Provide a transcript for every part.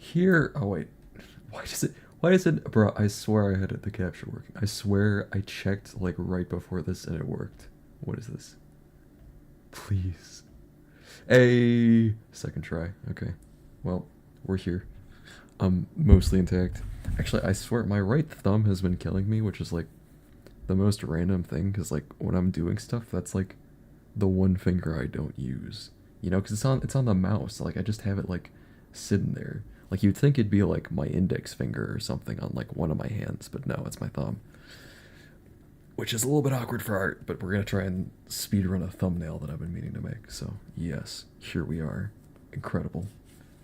Here. Oh wait. Why does it? Why is it, bro? I swear I had the capture working. I swear I checked like right before this and it worked. What is this? Please. A second try. Okay. Well, we're here. I'm mostly intact. Actually, I swear my right thumb has been killing me, which is like the most random thing. Cause like when I'm doing stuff, that's like the one finger I don't use. You know, cause it's on the mouse. Like I just have it like sitting there. Like you'd think it'd be like my index finger or something on like one of my hands, but no, it's my thumb. Which is a little bit awkward for art, but we're gonna try and speedrun a thumbnail that I've been meaning to make. So yes, here we are. Incredible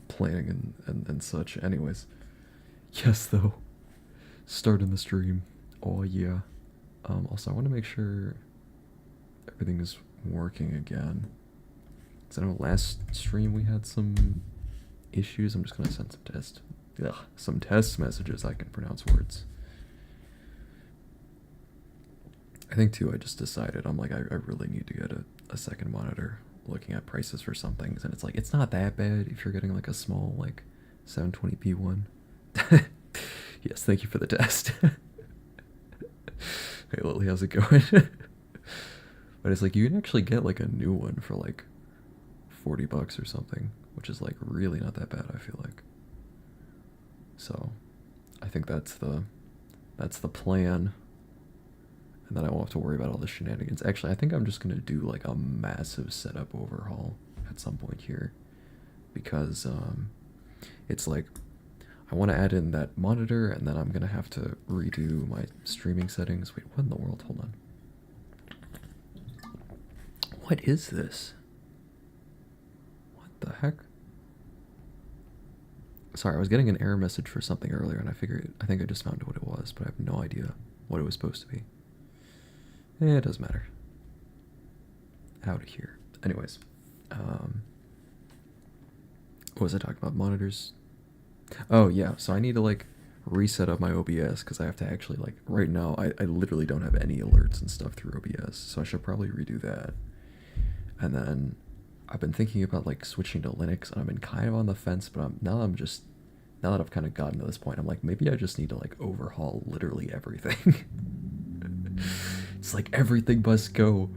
planning and such. Anyways, yes though, starting the stream. Oh yeah. Also, I want to make sure everything is working again. Cause I know last stream we had some issues. I'm just gonna send some test messages. I can pronounce words. I think too. I just decided I'm like I really need to get a second monitor. Looking at prices for some things, and it's like it's not that bad if you're getting like a small like 720p one. Yes, thank you for the test. Hey Lily, how's it going? But it's like you can actually get like a new one for like 40 bucks or something, which is like really not that bad, I feel like. So I think that's the plan. And then I won't have to worry about all the shenanigans. Actually, I think I'm just gonna do like a massive setup overhaul at some point here. Because it's like I want to add in that monitor, and then I'm gonna have to redo my streaming settings. Wait, what in the world? Hold on. What is this? What the heck? Sorry, I was getting an error message for something earlier, and I think I just found what it was, but I have no idea what it was supposed to be. It doesn't matter. Out of here. Anyways, what was I talking about? Monitors. Oh yeah, so I need to like reset up my OBS because I have to actually like right now I literally don't have any alerts and stuff through OBS, so I should probably redo that. And then I've been thinking about like switching to Linux, and I've been kind of on the fence, but now that I've kind of gotten to this point, I'm like maybe I just need to like overhaul literally everything. It's like everything must go.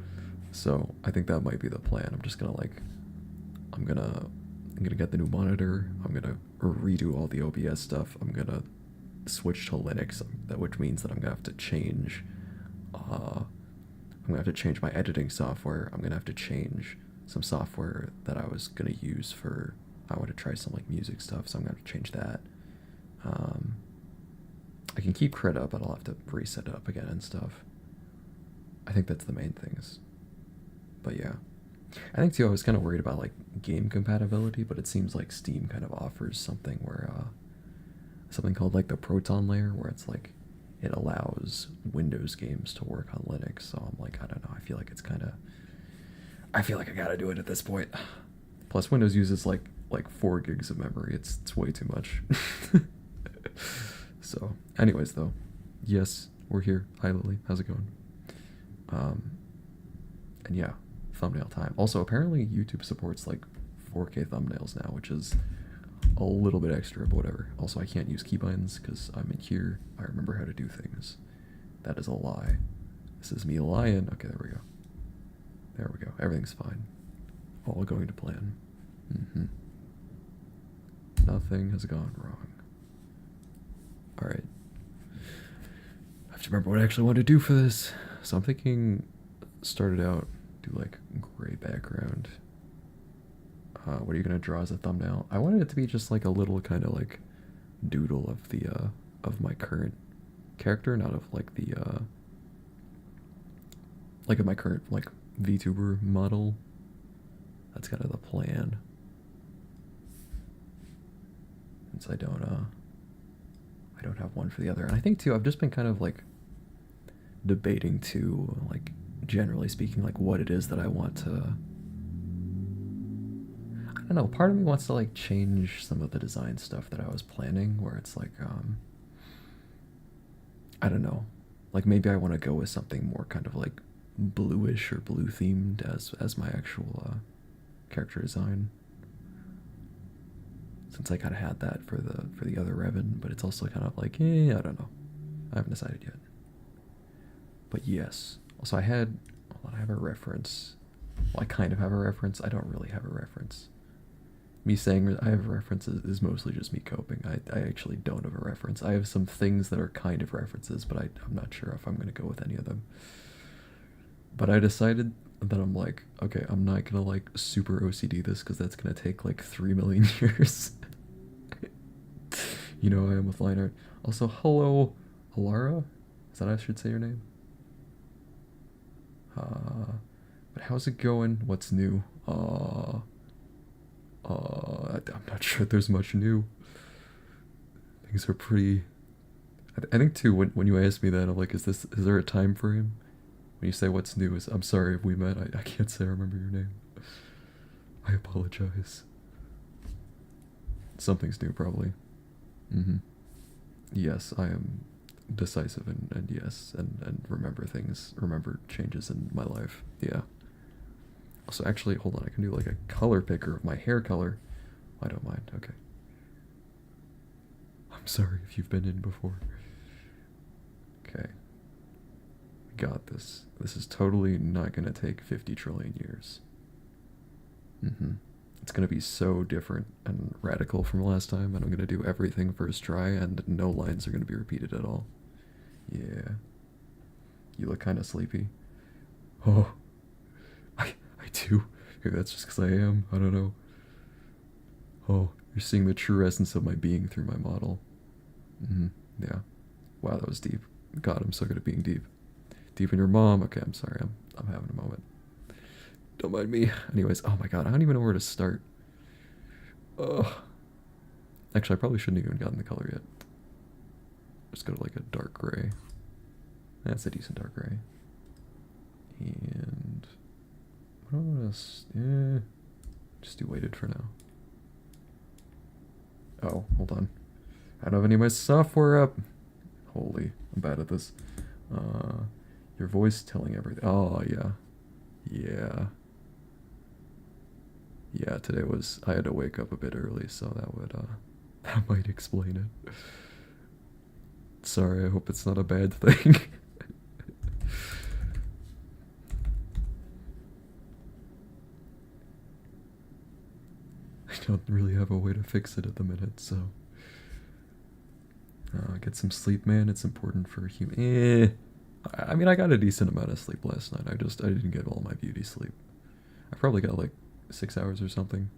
So I think that might be the plan. I'm just gonna like I'm gonna get the new monitor. I'm gonna redo all the OBS stuff. I'm gonna switch to Linux, which means that I'm gonna have to change. I'm gonna have to change my editing software. I'm gonna have to change some software that I was gonna use for. I want to try some like music stuff, so I'm gonna have to change that. I can keep crit up, but I'll have to reset it up again and stuff. I think that's the main things. But yeah. I think too I was kind of worried about like game compatibility, but it seems like Steam kind of offers something where something called like the Proton layer, where it's like it allows Windows games to work on Linux. So I'm like, I don't know, I feel like I feel like I gotta do it at this point. Plus Windows uses like 4 gigs of memory. It's way too much. So anyways though, yes, we're here. Hi Lily, how's it going? And yeah, thumbnail time. Also, apparently YouTube supports like 4K thumbnails now, which is a little bit extra, but whatever. Also, I can't use keybinds because I'm in here. I remember how to do things. That is a lie. This is me lying. Okay, there we go. There we go. Everything's fine. All going to plan. Nothing has gone wrong. Alright. I have to remember what I actually want to do for this. So I'm thinking, started out, do like gray background. What are you gonna draw as a thumbnail? I wanted it to be just like a little kind of like doodle of the of my current character, not of like the like of my current like VTuber model. That's kind of the plan. Since I don't have one for the other, and I think too I've just been kind of like debating too, like generally speaking, like what it is that I want to. I don't know. Part of me wants to like change some of the design stuff that I was planning, where it's like I don't know, like maybe I want to go with something more kind of like bluish or blue themed as my actual character design. since I kind of had that for the other Revan, but it's also kind of like, I don't know. I haven't decided yet. But yes. Also, I have a reference. Well, I kind of have a reference. I don't really have a reference. Me saying I have a reference is mostly just me coping. I actually don't have a reference. I have some things that are kind of references, but I'm not sure if I'm going to go with any of them. But I decided that I'm like, okay, I'm not going to like super OCD this because that's going to take like 3 million years. You know I am with line art. Also, hello, Alara? Is that how I should say your name? But how's it going? What's new? I'm not sure there's much new. Things are pretty. I think too when you ask me that, I'm like, is there a time frame? When you say what's new, I'm sorry if we met. I can't say I remember your name. I apologize. Something's new probably. Yes, I am decisive and yes, and remember things, remember changes in my life. Yeah. So actually, hold on, I can do like a color picker of my hair color. I don't mind, okay. I'm sorry if you've been in before. Okay. Got this. This is totally not gonna take 50 trillion years. It's gonna be so different and radical from last time, and I'm gonna do everything first try, and no lines are gonna be repeated at all. Yeah. You look kind of sleepy. Oh. I do. Maybe that's just because I am. I don't know. Oh, you're seeing the true essence of my being through my model. Yeah. Wow, that was deep. God, I'm so good at being deep. Deep in your mom. Okay, I'm sorry. I'm having a moment. Don't mind me. Anyways, oh my god, I don't even know where to start. Ugh. Actually, I probably shouldn't have even gotten the color yet. Just go to like a dark gray. That's a decent dark gray. And what do I want to? Just do weighted for now. Oh, hold on. I don't have any of my software up. Holy, I'm bad at this. Your voice telling everything. Oh yeah, yeah. Yeah, today I had to wake up a bit early, so that might explain it. Sorry, I hope it's not a bad thing. I don't really have a way to fix it at the minute, so get some sleep, man. It's important for human. I mean, I got a decent amount of sleep last night. I didn't get all my beauty sleep. I probably got like 6 hours or something.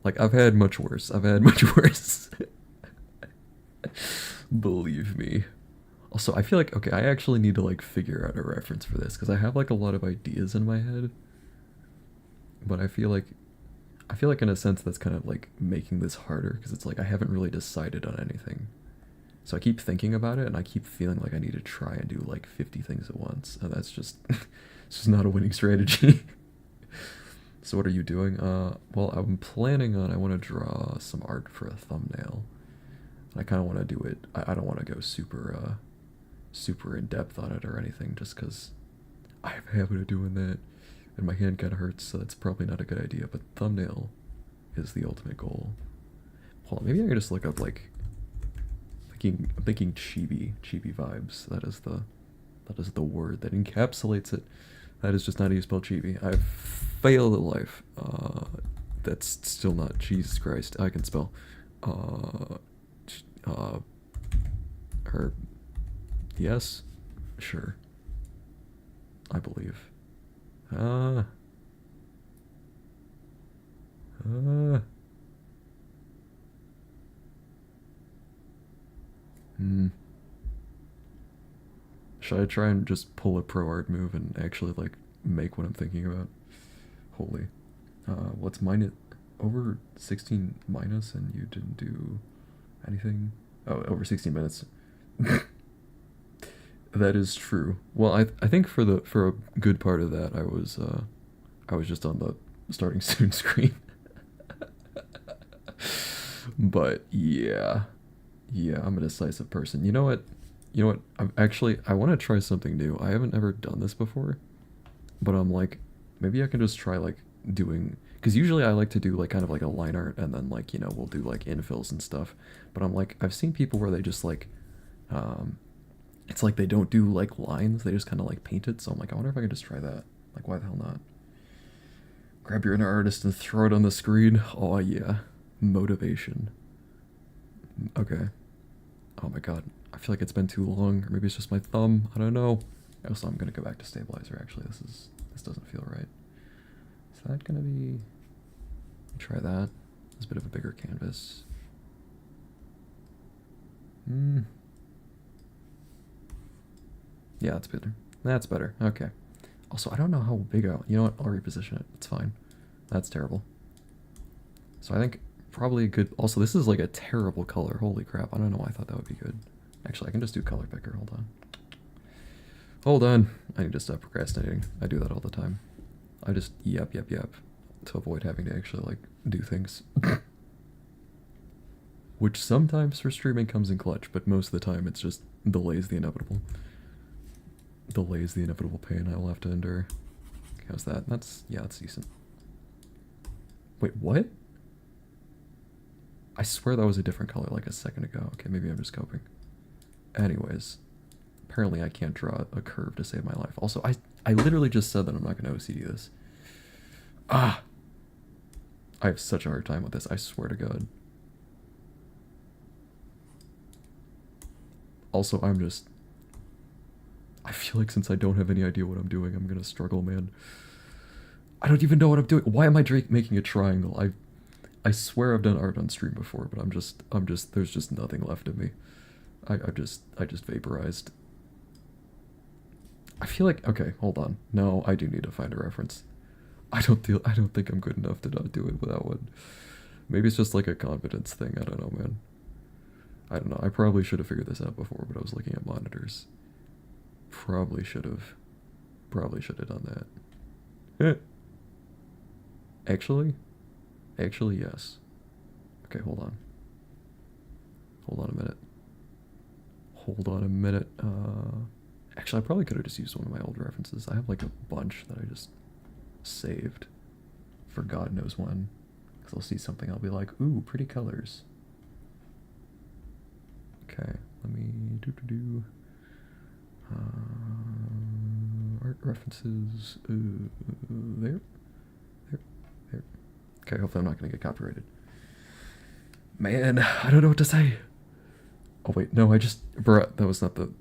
Like, I've had much worse. Believe me. Also, I feel like, okay, I actually need to like figure out a reference for this because I have like a lot of ideas in my head. But I feel like in a sense that's kind of like making this harder because it's like I haven't really decided on anything. So I keep thinking about it and I keep feeling like I need to try and do like 50 things at once. And that's just it's just not a winning strategy. So what are you doing? Well, I'm planning on, I want to draw some art for a thumbnail. And I kind of want to do it, I don't want to go super in depth on it or anything just because I have a habit of doing that. And my hand kind of hurts, so that's probably not a good idea. But thumbnail is the ultimate goal. Hold on, maybe I can just look up like I'm thinking chibi vibes. That is the word that encapsulates it. That is just not how you spell chibi. I've failed at life. That's still not. Jesus Christ, I can spell. Her. Yes, sure. I believe. Should I try and just pull a pro art move and actually like make what I'm thinking about? Holy. What's minus over 16 minus and you didn't do anything? Oh, over 16 minutes. That is true. Well, I think for a good part of that I was just on the starting soon screen. But yeah. Yeah, I'm a decisive person. You know what? I want to try something new. I haven't ever done this before. But I'm like, maybe I can just try like doing, Because usually I like to do like kind of like a line art and then like, you know, we'll do like infills and stuff. But I'm like, I've seen people where they just like, um, it's like they don't do like lines, they just kind of like paint it. So I'm like, I wonder if I could just try that. Like, why the hell not? Grab your inner artist and throw it on the screen. Oh yeah, motivation. Okay. Oh my god, I feel like it's been too long, or maybe it's just my thumb. I don't know. Also, I'm gonna go back to stabilizer. Actually, this doesn't feel right. Is that gonna be? Try that. It's a bit of a bigger canvas. Yeah, that's better. That's better. Okay. Also, I don't know how big I'll... You know what? I'll reposition it. It's fine. That's terrible. So I think probably a good... Also, this is like a terrible color. Holy crap. I don't know why I thought that would be good. Actually, I can just do color picker. Hold on. Hold on. I need to stop procrastinating. I do that all the time. I just... Yep. To avoid having to actually, like, do things. Which sometimes for streaming comes in clutch, but most of the time it's just delays the inevitable. Delays the inevitable pain I will have to endure. How's that? That's decent. Wait, what? I swear that was a different color like a second ago. Okay, maybe I'm just coping. Anyways, apparently I can't draw a curve to save my life. Also, I literally just said that I'm not going to OCD this. Ah! I have such a hard time with this, I swear to God. Also, I feel like since I don't have any idea what I'm doing, I'm gonna struggle, man. I don't even know what I'm doing. Why am I making a triangle? I swear I've done art on stream before, but there's just nothing left of me. I just vaporized. I feel like, okay, hold on. No, I do need to find a reference. I don't think I'm good enough to not do it without one. Maybe it's just like a confidence thing. I don't know, man. I don't know. I probably should have figured this out before, but I was looking at monitors. Probably should have done that. Actually, yes. Okay, hold on a minute. Actually, I probably could have just used one of my old references. I have like a bunch that I just saved for God knows when. Because I'll see something, I'll be like, ooh, pretty colors. Okay, let me do. Art references. There. Okay, hopefully I'm not going to get copyrighted. Man, I don't know what to say. Oh wait, no, bruh, that was not the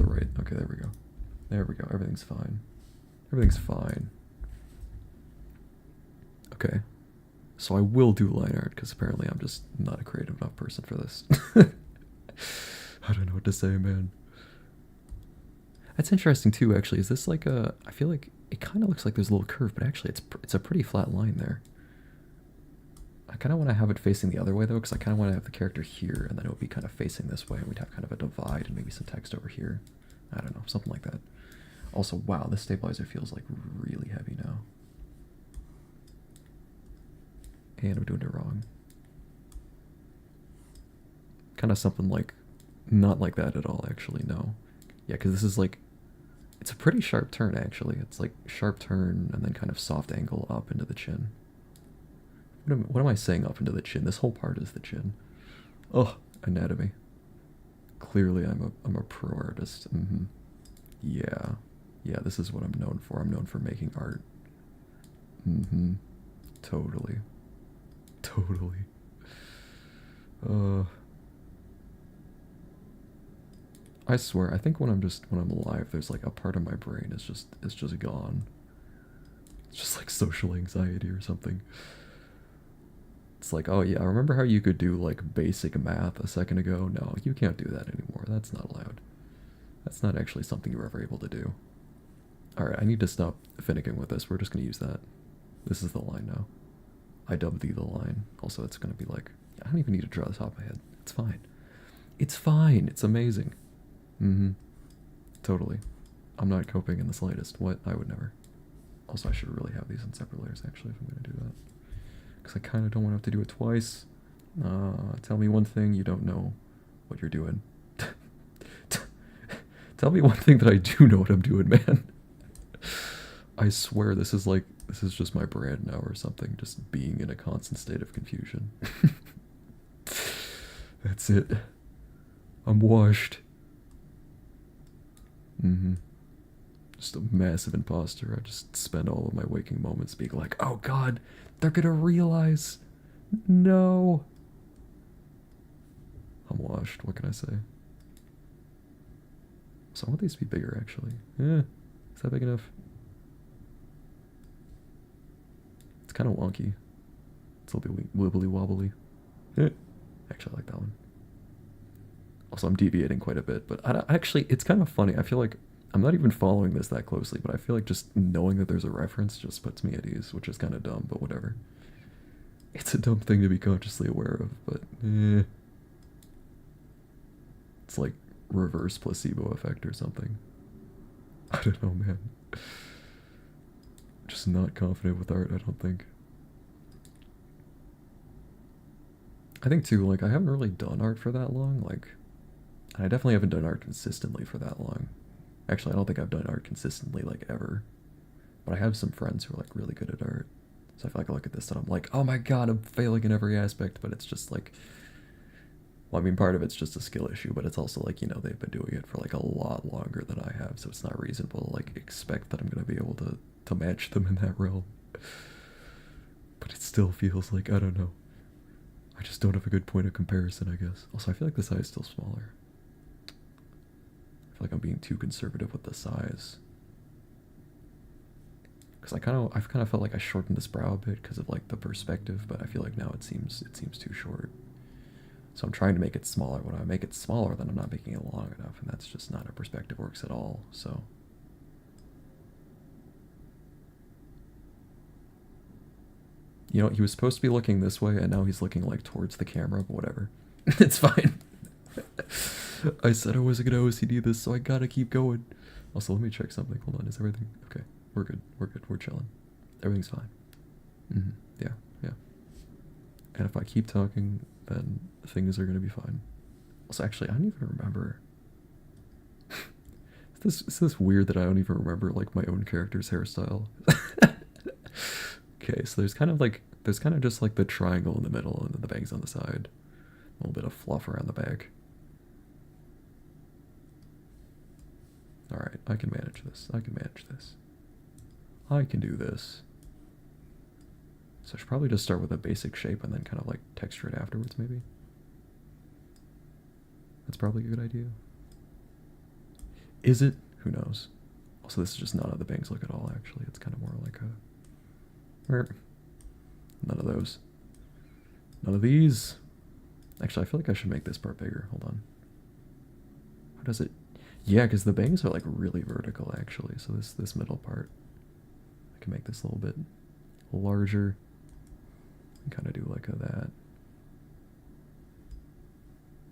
right. Okay, there we go. Everything's fine. Okay. So I will do line art because apparently I'm just not a creative enough person for this. I don't know what to say, man. That's interesting too, actually. Is this like a... I feel like it kind of looks like there's a little curve, but actually it's a pretty flat line there. I kind of want to have it facing the other way, though, because I kind of want to have the character here, and then it would be kind of facing this way, and we'd have kind of a divide and maybe some text over here. I don't know, something like that. Also, wow, this stabilizer feels like really heavy now. And I'm doing it wrong. Kind of something like... Not like that at all, actually, no. Yeah, because this is like... It's a pretty sharp turn, actually. It's like sharp turn and then kind of soft angle up into the chin. What am I saying up into the chin? This whole part is the chin. Oh, anatomy. Clearly I'm a pro artist. Yeah. Yeah, this is what I'm known for. I'm known for making art. Totally. I swear, I think when I'm alive, there's like a part of my brain is just gone. It's just like social anxiety or something. It's like, oh yeah, remember how you could do like basic math a second ago? No, you can't do that anymore. That's not allowed. That's not actually something you were ever able to do. Alright, I need to stop finicking with this. We're just gonna use that. This is the line now. I dubbed the line. Also, it's gonna be like, I don't even need to draw the top of my head. It's fine. It's fine. It's amazing. Totally. I'm not coping in the slightest. What? I would never. Also, I should really have these in separate layers, actually, if I'm going to do that. Because I kind of don't want to have to do it twice. Tell me one thing you don't know what you're doing. Tell me one thing that I do know what I'm doing, man. I swear this is like, this is just my brand now or something, just being in a constant state of confusion. That's it. I'm washed. Mm-hmm. Just a massive imposter. I just spend all of my waking moments being like, oh god, they're gonna realize. No. I'm washed. What can I say? So I want these to be bigger, actually. Yeah. Is that big enough? It's kind of wonky. It's a little bit wibbly wobbly. Yeah. Actually, I like that one. Also, I'm deviating quite a bit, but actually, it's kind of funny. I feel like I'm not even following this that closely, but I feel like just knowing that there's a reference just puts me at ease, which is kind of dumb, but whatever. It's a dumb thing to be consciously aware of, but eh. It's like reverse placebo effect or something. I don't know, man. Just not confident with art, I don't think. I think too, like, I haven't really done art for that long, like, I definitely haven't done art consistently for that long. Actually, I don't think I've done art consistently, like, ever. But I have some friends who are, like, really good at art. So I feel like I look at this and I'm like, oh my god, I'm failing in every aspect, but it's just like, well, I mean, part of it's just a skill issue, but it's also like, you know, they've been doing it for like a lot longer than I have, so it's not reasonable to like expect that I'm gonna be able to match them in that realm. But it still feels like, I don't know. I just don't have a good point of comparison, I guess. Also, I feel like the size is still smaller. I feel like I'm being too conservative with the size. Because I've kind of felt like I shortened this brow a bit because of like the perspective, but I feel like now it seems too short. So I'm trying to make it smaller. When I make it smaller, then I'm not making it long enough, and that's just not how perspective works at all. So you know, he was supposed to be looking this way, and now he's looking like towards the camera, but whatever. It's fine. I said I wasn't gonna OCD this, so I gotta keep going. Also, let me check something. Hold on, is everything okay? We're good. We're good. We're chilling. Everything's fine. Mm-hmm. Yeah, yeah. And if I keep talking, then things are gonna be fine. Also, actually, I don't even remember. Is this weird that I don't even remember like my own character's hairstyle? Okay, so there's kind of just like the triangle in the middle and then the bangs on the side. A little bit of fluff around the back. Alright, I can manage this. I can manage this. I can do this. So I should probably just start with a basic shape and then kind of like texture it afterwards, maybe. That's probably a good idea. Is it? Who knows? Also, this is just not how the bangs look at all, actually. It's kind of more like a... None of those. None of these. Actually, I feel like I should make this part bigger. Hold on. How does it... Yeah, because the bangs are like really vertical, actually. So this middle part, I can make this a little bit larger. And kind of do like that.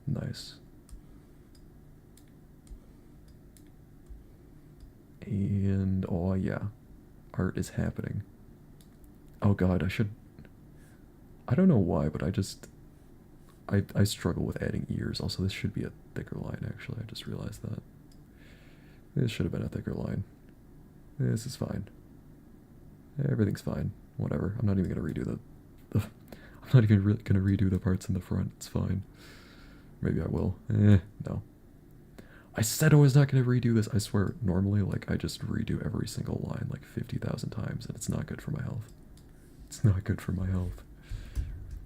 Nice. And, oh yeah, art is happening. Oh god, I don't know why, but I struggle with adding ears. Also, this should be a thicker line, actually. I just realized that. This should have been a thicker line. This is fine. Everything's fine. Whatever. I'm not even gonna redo I'm not even really gonna redo the parts in the front. It's fine. Maybe I will. No. I said I was not gonna redo this. I swear, normally, like, I just redo every single line like 50,000 times, and it's not good for my health. It's not good for my health.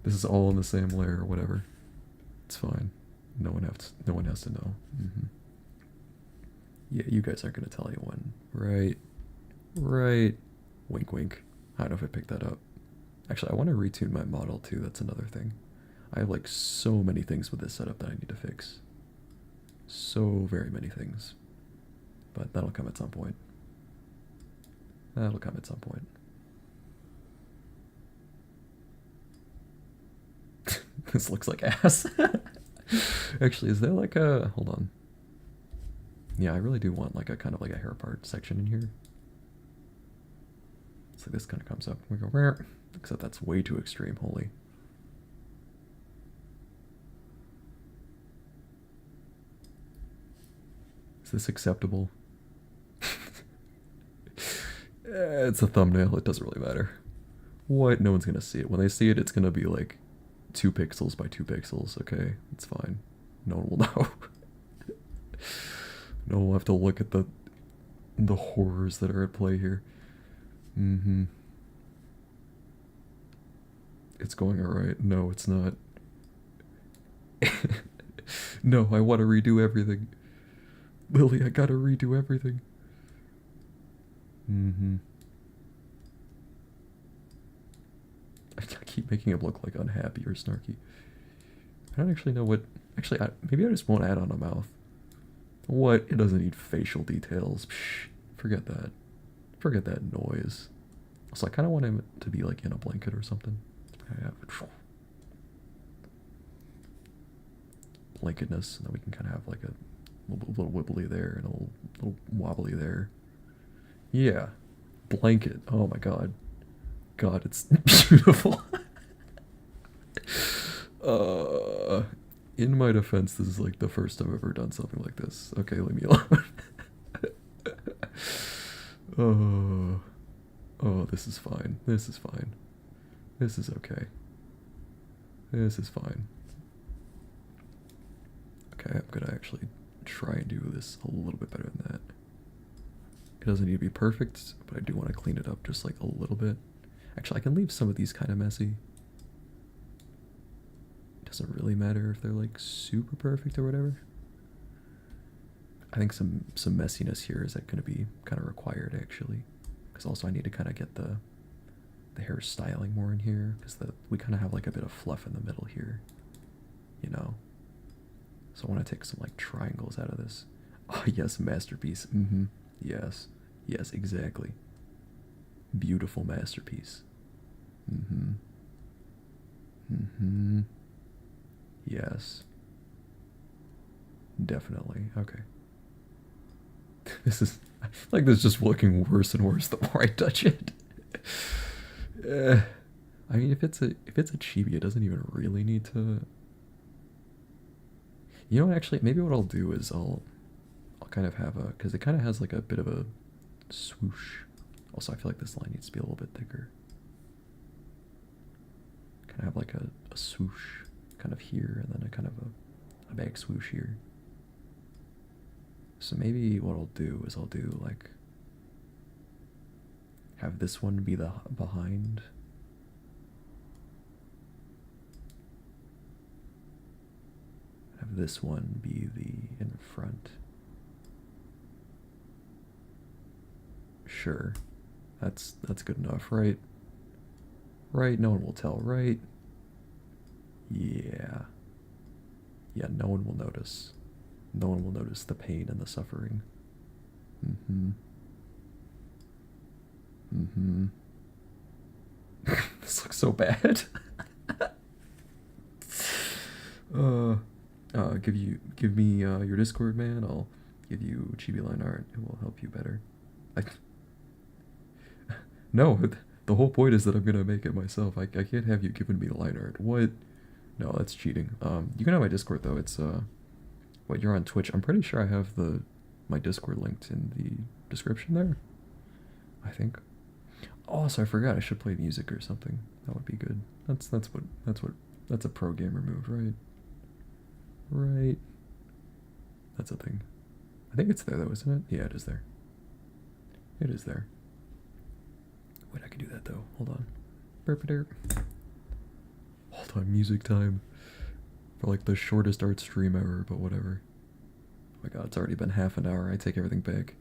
This is all in the same layer or whatever. It's fine. No one has to know. Yeah, you guys aren't gonna tell anyone. Right. Right. Wink wink. I don't know if I picked that up. Actually, I want to retune my model too. That's another thing. I have like so many things with this setup that I need to fix. So very many things. But that'll come at some point. That'll come at some point. This looks like ass. Actually, is there like a... Hold on. Yeah, I really do want like a kind of like a hair part section in here. So this kind of comes up. We go, rare. Except that's way too extreme, holy. Is this acceptable? It's a thumbnail. It doesn't really matter. What? No one's gonna see it. When they see it, it's gonna be like 2 pixels by 2 pixels. Okay, it's fine. No one will know. No one will have to look at the horrors that are at play here. Mm-hmm. It's going alright. No, it's not. No, I want to redo everything. Lily, I gotta redo everything. Mm-hmm. I keep making him look like unhappy or snarky. I don't actually know what. Actually, maybe I just won't add on a mouth. What? It doesn't need facial details. Psh, forget that. Forget that noise. So I kind of want him to be like in a blanket or something. I have blanketness, and then we can kind of have like a little wibbly there and a little wobbly there. Yeah, blanket. Oh my god, God, it's beautiful. uh, in my defense, this is like the first I've ever done something like this. Okay, leave me alone. Oh, oh, this is fine. This is fine. This is okay. This is fine. Okay, I'm gonna actually try and do this a little bit better than that. It doesn't need to be perfect, but I do want to clean it up just like a little bit. Actually, I can leave some of these kind of messy. It doesn't really matter if they're like super perfect or whatever. I think some messiness here is going to be kind of required actually, because also I need to kind of get the hair styling more in here, because we kind of have like a bit of fluff in the middle here, you know. So I want to take some like triangles out of this. Oh yes, masterpiece. Mm-hmm. Yes. Yes, exactly. Beautiful masterpiece. Mm-hmm. Mm-hmm. Yes. Definitely. Okay. This is like this is just looking worse and worse the more I touch it. I mean, if it's a chibi, it doesn't even really need to. You know what? Actually, maybe what I'll do is I'll kind of have a, because it kind of has like a bit of a swoosh. Also, I feel like this line needs to be a little bit thicker. Kind of have like a swoosh kind of here, and then a kind of a back swoosh here. So maybe what I'll do is I'll do like have this one be the behind. Have this one be the in front. Sure. That's good enough, right? Right, no one will tell, right? Yeah. Yeah, no one will notice. No one will notice the pain and the suffering. Mm-hmm. Mm-hmm. This looks so bad. Give me your Discord, man. I'll give you chibi line art. It will help you better. I no, the whole point is that I'm gonna make it myself. I can't have you giving me line art. What? No, that's cheating. You can have my Discord though. It's what, you're on Twitch? I'm pretty sure I have my Discord linked in the description there. I think. Oh, so I forgot. I should play music or something. That would be good. That's a pro gamer move, right? Right. That's a thing. I think it's there though, isn't it? Yeah, it is there. It is there. Wait, I can do that though. Hold on. Burp-a-derp. Hold on, music time. For like the shortest art stream ever, but whatever. Oh my god, it's already been half an hour. I take everything back.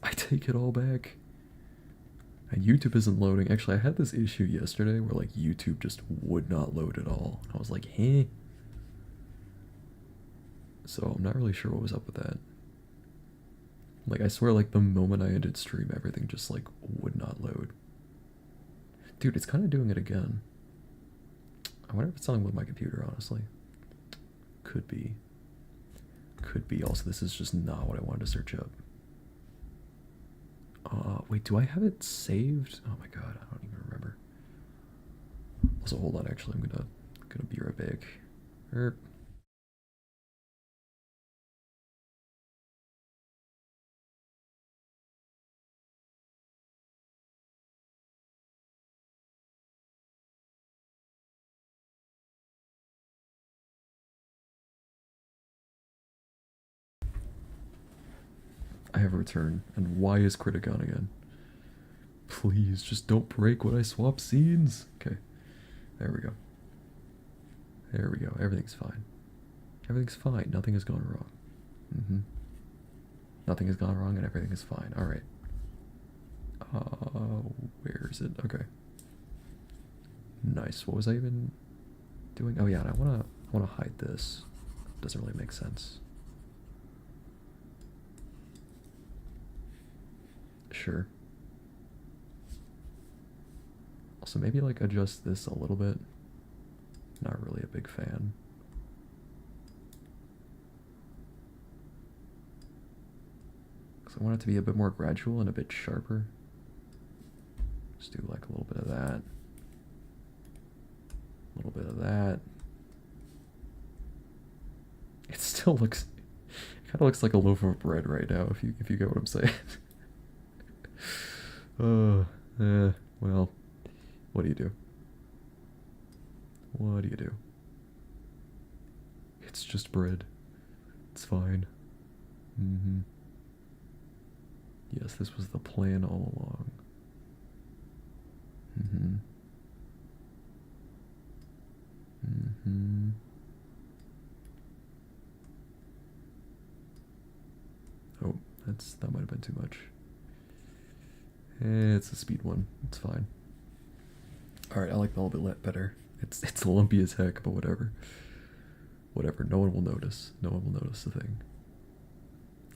I take it all back. And YouTube isn't loading. Actually, I had this issue yesterday where like YouTube just would not load at all. I was like, hey. So I'm not really sure what was up with that. Like, I swear, like, the moment I ended stream, everything just, like, would not load. Dude, it's kind of doing it again. I wonder if it's something with my computer, honestly. Could be. Could be. Also, this is just not what I wanted to search up. Wait, do I have it saved? Oh my god, I don't even remember. Also, hold on, actually, I'm gonna be right back. Erp. I have a return. And why is critic on again? Please, just don't break when I swap scenes. Okay. There we go. There we go. Everything's fine. Everything's fine. Nothing has gone wrong. Mm-hmm. Nothing has gone wrong and everything is fine. Alright. Where is it? Okay. Nice. What was I even doing? Oh yeah, and I wanna hide this. Doesn't really make sense. Sure. Also maybe like adjust this a little bit. Not really a big fan. Because I want it to be a bit more gradual and a bit sharper. Just do like a little bit of that. A little bit of that. It still looks, it kind of looks like a loaf of bread right now, if you get what I'm saying. Well, what do you do? What do you do? It's just bread. It's fine. Mm-hmm. Yes, this was the plan all along. Mm-hmm. Mm-hmm. Oh, that might have been too much. It's a speed one. It's fine. Alright, I like the little bit better. It's lumpy as heck, but whatever. Whatever, no one will notice. No one will notice the thing.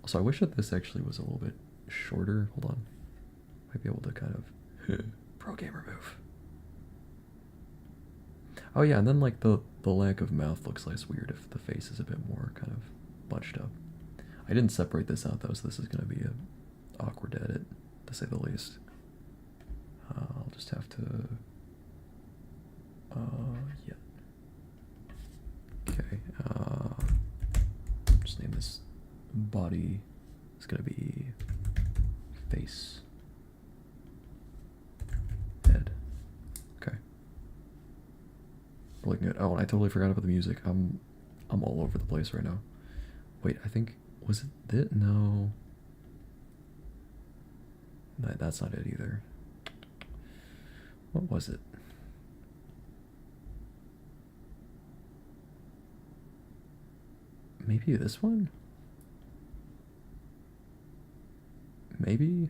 Also, I wish that this actually was a little bit shorter. Hold on. Might be able to kind of pro gamer move. Oh yeah, and then like the lack of mouth looks less weird if the face is a bit more kind of bunched up. I didn't separate this out though, so this is gonna be a awkward edit, to say the least. I'll just have to yeah. Okay, just name this body. It's gonna be face. Head. Okay. We're looking at, oh, and I totally forgot about the music. I'm all over the place right now. Wait, I think, was it that? No. That's not it either. What was it? Maybe this one? Maybe?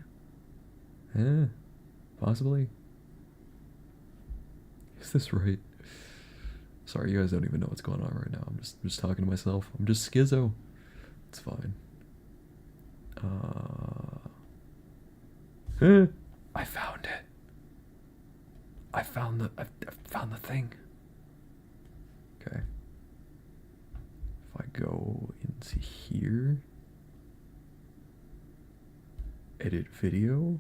Possibly? Is this right? Sorry, you guys don't even know what's going on right now. I'm just talking to myself. I'm just schizo. It's fine. I found it. I found the thing. Okay. If I go into here, edit video.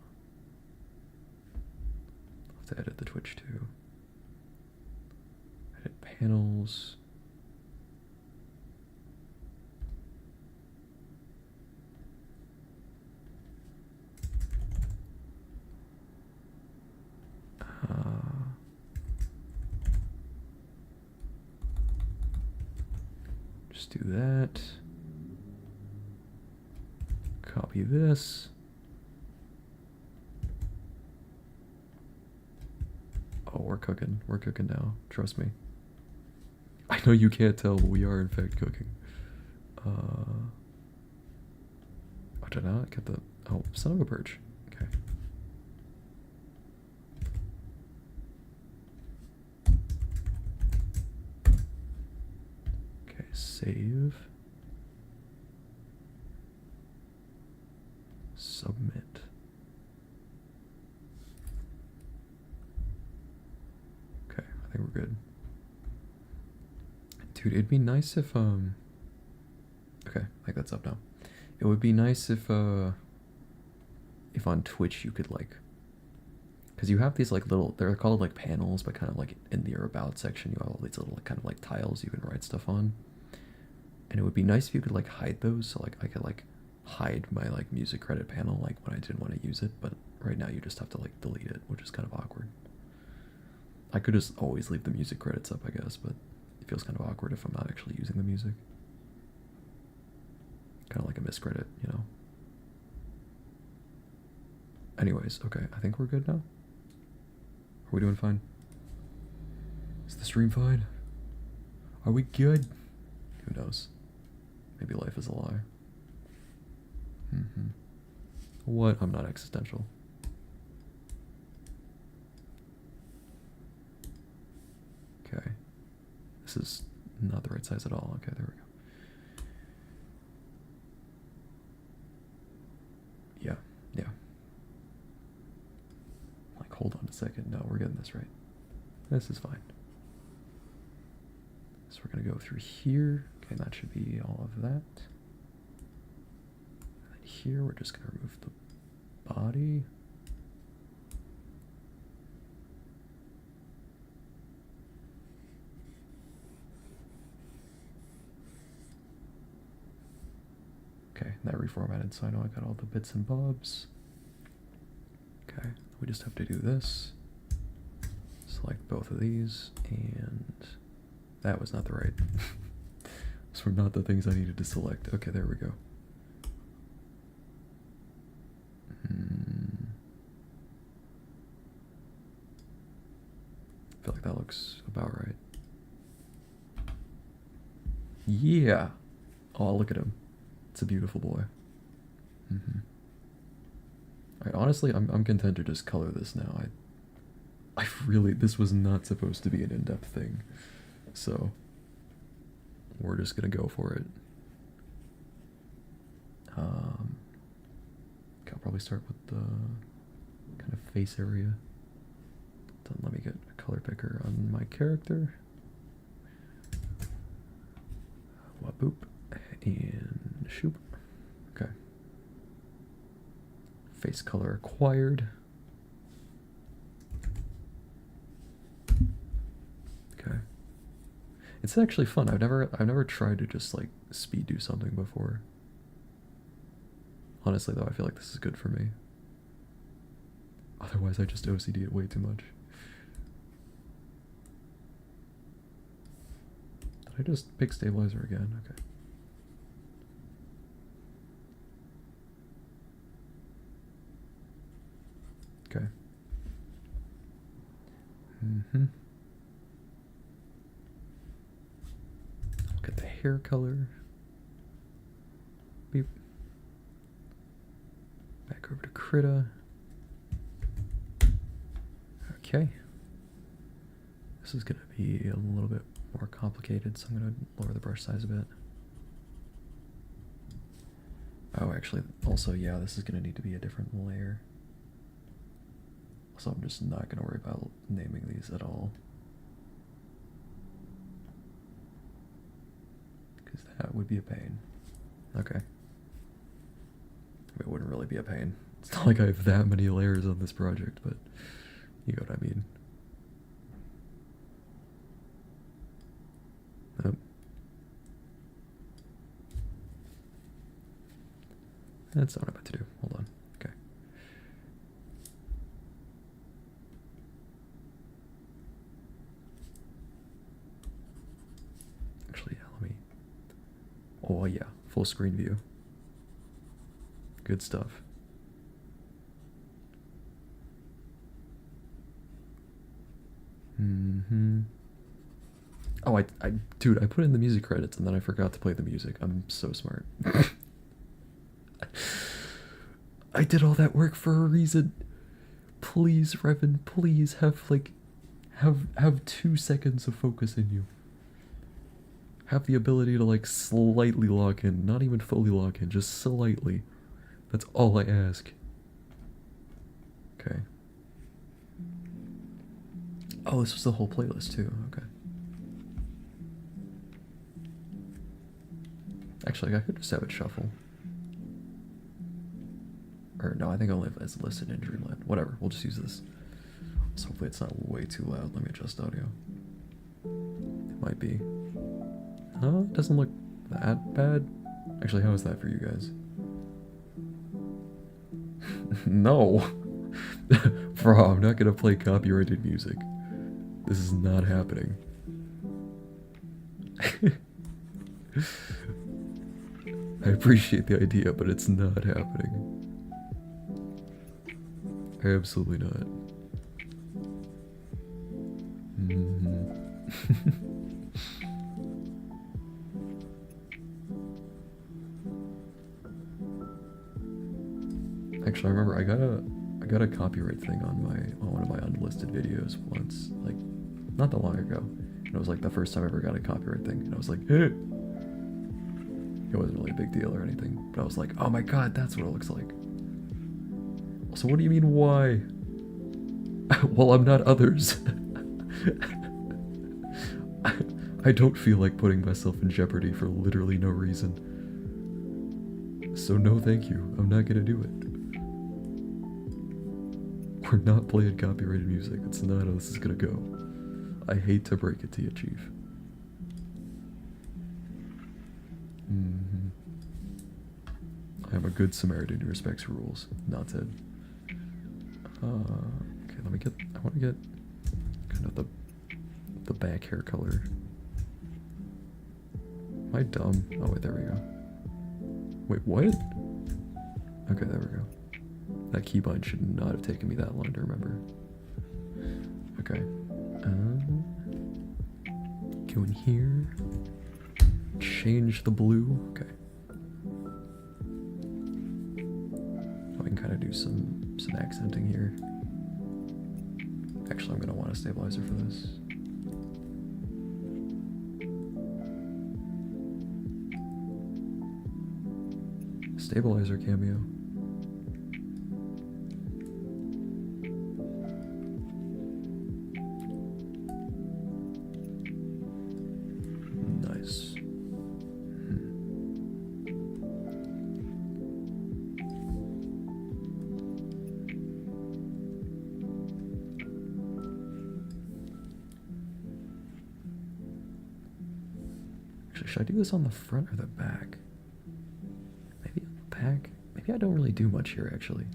I'll have to edit the Twitch too. Edit panels. Just do that. Copy this. Oh, we're cooking. We're cooking now. Trust me. I know you can't tell, but we are in fact cooking. Oh, did I not get the... Oh, son of a birch. Okay. Okay, save. Submit. Okay, I think we're good. Dude, it'd be nice if, okay, I think that's up now. It would be nice if on Twitch you could like, because you have these like little, they're called like panels, but kind of like in your about section you have all these little like, kind of like tiles you can write stuff on. And it would be nice if you could like hide those, so like I could like hide my like music credit panel like when I didn't want to use it, but right now you just have to like delete it, which is kind of awkward. I could just always leave the music credits up, I guess, but it feels kind of awkward if I'm not actually using the music. Kind of like a miscredit, you know? Anyways, okay, I think we're good now. Are we doing fine? Is the stream fine? Are we good? Who knows? Maybe life is a lie. What? I'm not existential. Okay. This is not the right size at all. Okay, there we go. Yeah, yeah. Like, hold on a second. No, we're getting this right. This is fine. So we're gonna go through here. Okay, that should be all of that. And then here, we're just gonna remove the body. Okay, that reformatted, so I know I got all the bits and bobs. Okay, we just have to do this. Select both of these, and that was not the right. Those were not the things I needed to select. Okay, there we go. I feel like that looks about right. Yeah. Oh, look at him. It's a beautiful boy. Alright, honestly, I'm content to just color this now. I really, this was not supposed to be an in-depth thing. So, we're just gonna go for it. Okay, I'll probably start with the kind of face area. Then let me get a color picker on my character. Waboop. And shoop. Okay. Face color acquired. Okay. It's actually fun. I've never tried to just like speed do something before. Honestly though, I feel like this is good for me. Otherwise I just OCD it way too much. Did I just pick stabilizer again? Okay. Okay. Look at the hair color. Beep. Back over to Krita. Okay. This is gonna be a little bit more complicated, so I'm gonna lower the brush size a bit. Oh, actually, also, yeah, this is gonna need to be a different layer. So I'm just not going to worry about naming these at all. Because that would be a pain. Okay. I mean, it wouldn't really be a pain. It's not like I have that many layers on this project, but you know what I mean. Yep. That's not what I'm about to do. Hold on. Okay. Actually, yeah, let me... Oh, yeah. Full screen view. Good stuff. Oh, dude, I put in the music credits and then I forgot to play the music. I'm so smart. I did all that work for a reason. Please, Revan, please have 2 seconds of focus in you. Have the ability to like slightly lock in, not even fully lock in, just slightly. That's all I ask. Okay. Oh, this was the whole playlist too. Okay. Actually, I could just have it shuffle. Or no, I think I'll leave it as listed in Dreamland. Whatever, we'll just use this. So hopefully it's not way too loud. Let me adjust audio. It might be. Oh, it doesn't look that bad. Actually, how is that for you guys? No. Bro, I'm not gonna play copyrighted music. This is not happening. I appreciate the idea, but it's not happening. Absolutely not. Mhm. Actually, I remember I got a copyright thing on one of my unlisted videos once, like not that long ago. And it was like the first time I ever got a copyright thing, and I was like, eh. It wasn't really a big deal or anything, but I was like, oh my god, that's what it looks like. So what do you mean why? Well, I'm not others. I don't feel like putting myself in jeopardy for literally no reason. So no thank you, I'm not gonna do it. We're not playing copyrighted music, that's not how this is gonna go. I hate to break it to you, Chief. I am a good Samaritan who respects rules, not Ted. Okay, let me get, I want to get kind of the back hair color. Am I dumb? Oh wait, there we go. Wait, what? Okay, there we go. That keybind should not have taken me that long to remember. Okay. Go in here. Change the blue. Okay. Oh, I can kind of do some accenting here. Actually, I'm gonna want a stabilizer for this. Stabilizer cameo. Nice. Actually, should I do this on the front or the back? Maybe on the back? Maybe I don't really do much here, actually.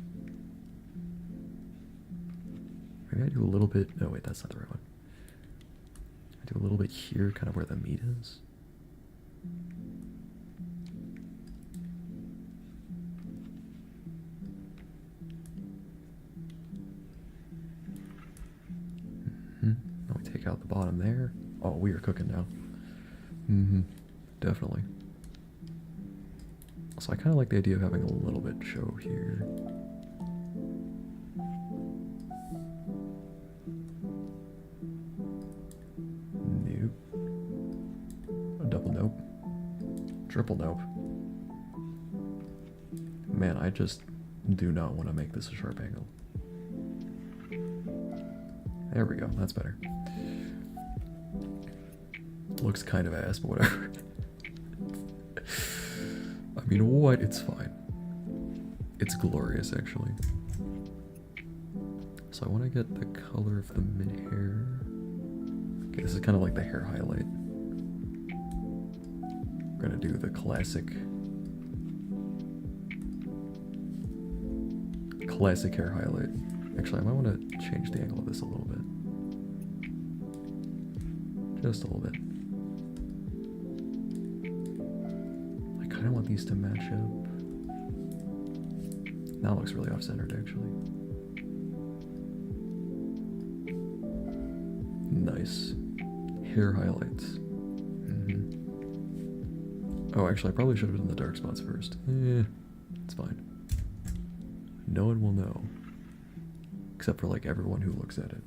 Maybe I do a little bit. Oh, wait, that's not the right one. I do a little bit here, kind of where the meat is. Then we take out the bottom there. Oh, we are cooking now. Definitely. So I kind of like the idea of having a little bit show here. Nope. A double nope. Triple nope. Man, I just do not want to make this a sharp angle. There we go, that's better. Looks kind of ass, but whatever. I mean, what? It's fine. It's glorious, actually. So I want to get the color of the mid-hair. Okay, this is kind of like the hair highlight. We're gonna do the classic hair highlight. Actually, I might want to change the angle of this a little bit. Just a little bit. I kind of want these to match up. Now it looks really off-centered, actually. Nice. Hair highlights. Oh, actually, I probably should have done the dark spots first. It's fine. No one will know. Except for, like, everyone who looks at it.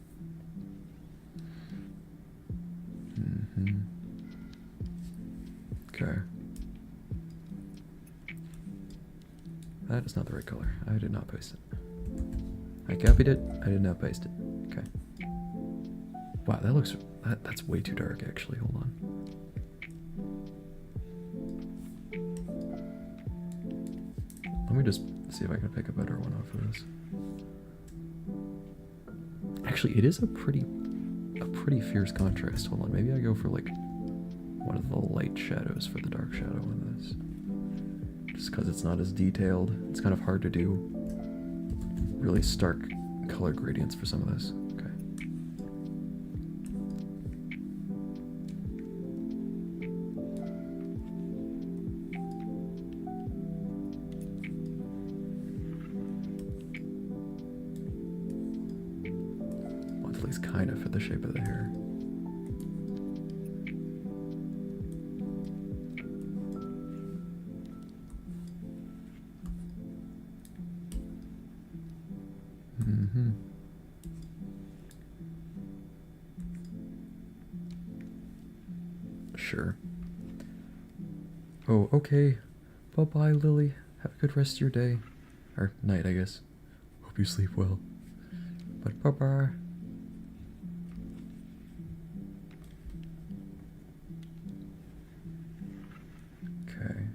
Okay. That is not the right color. I did not paste it. I copied it. I did not paste it. Okay. Wow, that looks... That's way too dark, actually. Hold on. Let me just see if I can pick a better one off of this. Actually, it is a pretty fierce contrast. Hold on, maybe I go for like one of the light shadows for the dark shadow in this. Just because it's not as detailed. It's kind of hard to do really stark color gradients for some of this. Okay. these kind of fit the shape of the hair. Mm-hmm. Sure. Oh, okay. Bye-bye, Lily. Have a good rest of your day. Or night, I guess. Hope you sleep well. But bye-bye. Okay.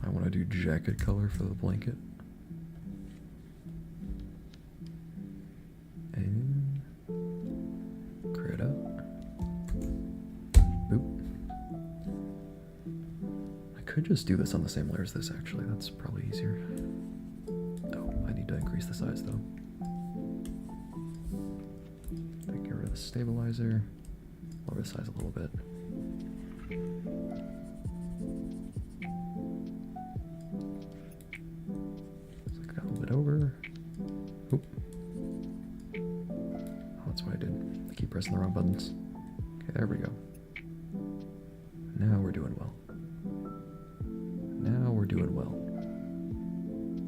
I want to do jacket color for the blanket. And create up. Boop. I could just do this on the same layer as this, actually. That's probably easier. Oh, I need to increase the size, though. Get rid of the stabilizer. Lower the size a little bit. So got a little bit over. Oop. Oh, that's what I did. I keep pressing the wrong buttons. Okay, there we go. Now we're doing well. Now we're doing well.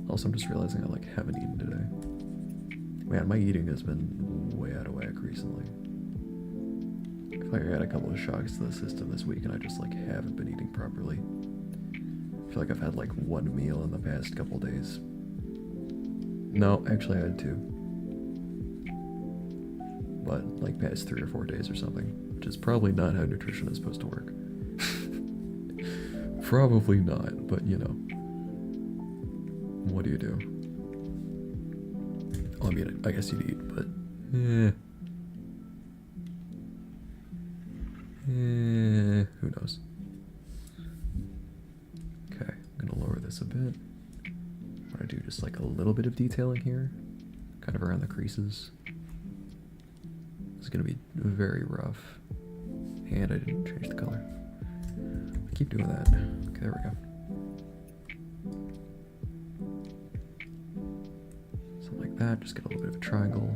Also, I'm just realizing I haven't eaten today. Man, my eating has been way out of whack recently. I feel like I had a couple of shocks to the system this week and I just haven't been eating properly. I feel like I've had one meal in the past couple days. No, actually I had two. But past 3 or 4 days or something, which is probably not how nutrition is supposed to work. Probably not, but you know. What do you do? Well, I mean, I guess you'd eat, but who knows? Okay, I'm gonna lower this a bit. I'm gonna do just a little bit of detailing here, kind of around the creases. It's gonna be very rough, and I didn't change the color. I keep doing that. Okay, there we go. Something like that. Just get a little bit of a triangle,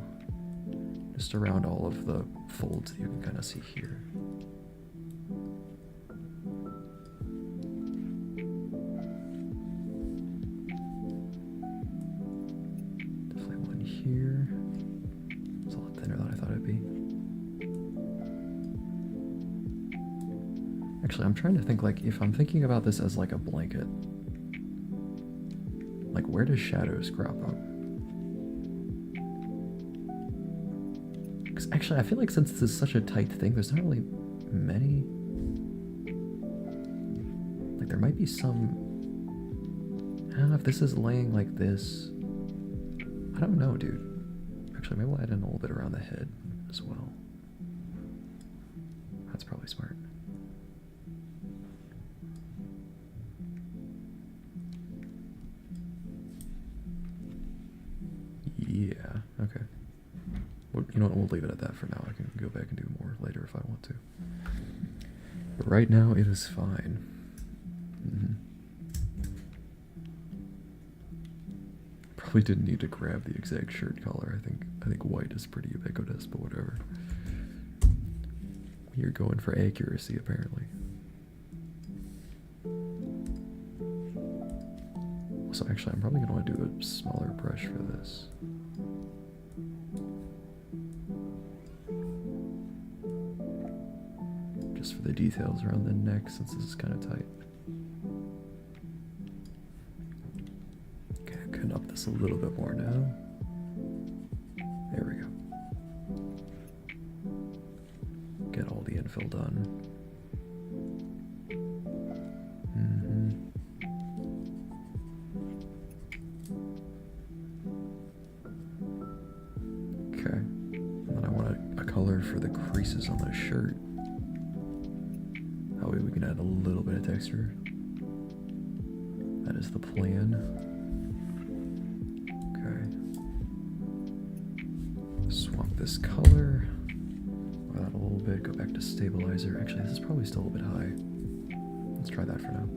just around all of the folds that you can kind of see here. Definitely one here. It's a lot thinner than I thought it'd be. Actually, I'm trying to think if I'm thinking about this as a blanket, where does shadows crop up? Because actually, I feel since this is such a tight thing, there's not really many. There might be some. I don't know if this is laying like this. I don't know, dude. Actually, maybe we'll add in a little bit around the head as well. That's probably smart. Yeah, okay. Well, you know what, we'll leave it at that for now. I can go back and do more later if I want to. But right now, it is fine. Probably didn't need to grab the exact shirt color. I think white is pretty ubiquitous, but whatever. You're going for accuracy, apparently. So actually, I'm probably going to want to do a smaller brush for this. Just for the details around the neck, since this is kind of tight. Okay, I can up this a little bit more now. There we go. Get all the infill done. Okay, and then I want a color for the creases on the shirt. That way we can add a little bit of texture. That is the plan. Okay. Swap this color. Lower that a little bit, go back to stabilizer. Actually, this is probably still a little bit high. Let's try that for now.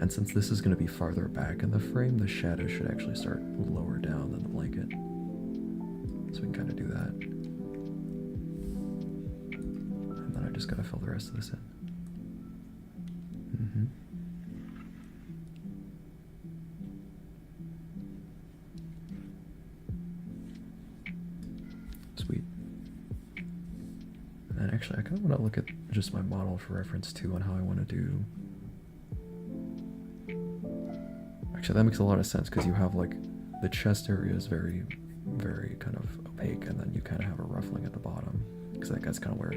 And since this is going to be farther back in the frame, the shadow should actually start lower down than the blanket. So we can kind of do that. And then I just gotta fill the rest of this in. Sweet. And then actually I kind of want to look at just my model for reference too on how I want to do. Actually, that makes a lot of sense because you have like the chest area is very, very kind of opaque, and then you kind of have a ruffling at the bottom because that's kind of where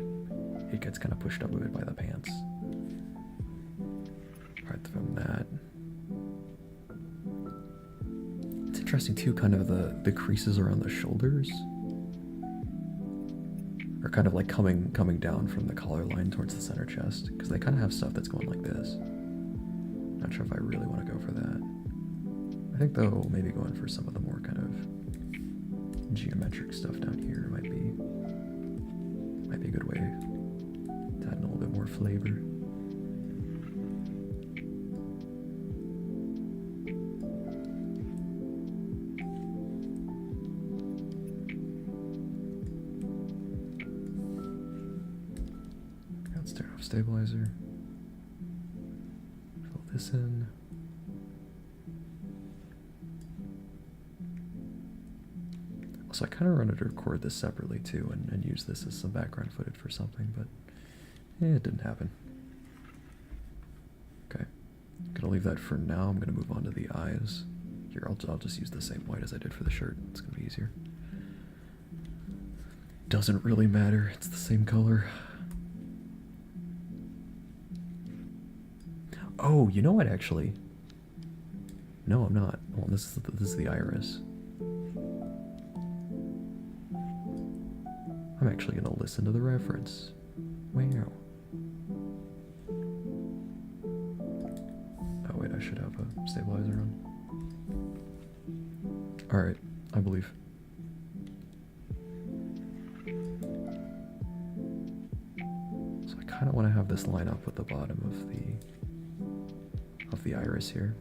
it gets kind of pushed up a bit by the pants. Right from that. It's interesting too, kind of the creases around the shoulders are kind of like coming down from the collar line towards the center chest because they kind of have stuff that's going like this. Not sure if I really want to go for that. I think though maybe going for some of the more kind of geometric stuff down here might be a good way to add a little bit more flavor. Let's turn off stabilizer. Fill this in. So I kind of wanted to record this separately too and use this as some background footage for something, but it didn't happen. Okay, gonna leave that for now. I'm gonna move on to the eyes. Here, I'll just use the same white as I did for the shirt. It's gonna be easier. Doesn't really matter. It's the same color. Oh, you know what? Actually, no, I'm not. Well, this is the iris. I'm actually going to listen to the reference. Wow. Oh wait, I should have a stabilizer on. Alright, I believe. So I kind of want to have this line up with the bottom of the iris here.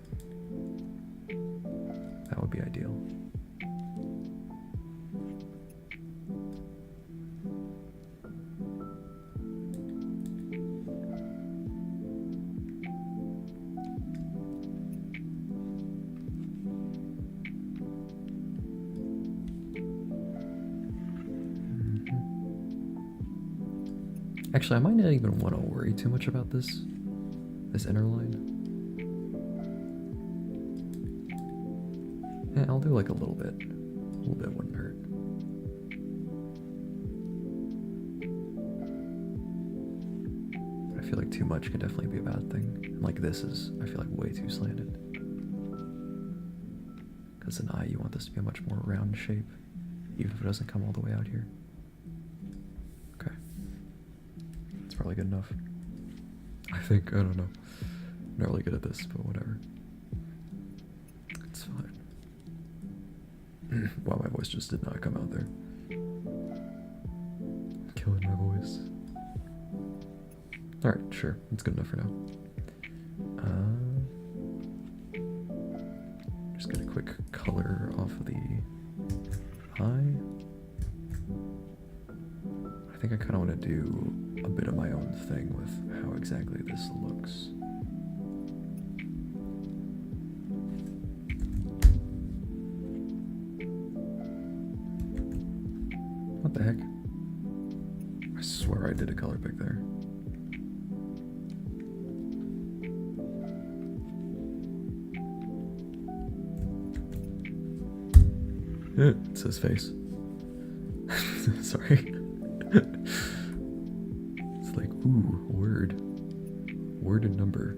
That would be ideal. Actually, I might not even want to worry too much about this inner line. Yeah, I'll do like a little bit. A little bit wouldn't hurt. But I feel like too much can definitely be a bad thing. And like this is, I feel like, way too slanted. Because an eye, you want this to be a much more round shape, even if it doesn't come all the way out here. Probably good enough. I think, I don't know. I'm not really good at this, but whatever. It's fine. Wow, my voice just did not come out there. Killing my voice. Alright, sure. It's good enough for now. Just get a quick color off of the eye. I think I kind of want to do a bit of my own thing with how exactly this looks. What the heck? I swear I did a color pick there. It says face. Sorry. It's like, ooh, word. Word and number.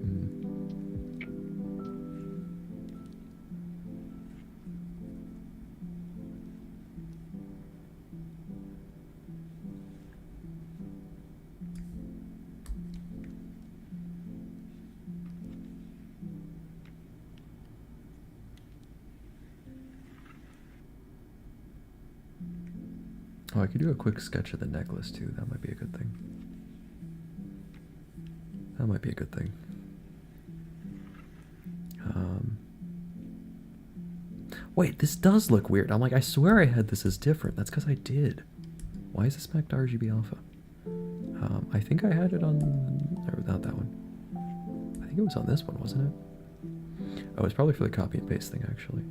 Oh, I could do a quick sketch of the necklace too. That might be a good thing. That might be a good thing. Wait, this does look weird. I'm like, I swear I had this as different. That's because I did. Why is this back to RGB alpha? I think I had it on... Or not that one. I think it was on this one, wasn't it? Oh, it's probably for the copy and paste thing, actually.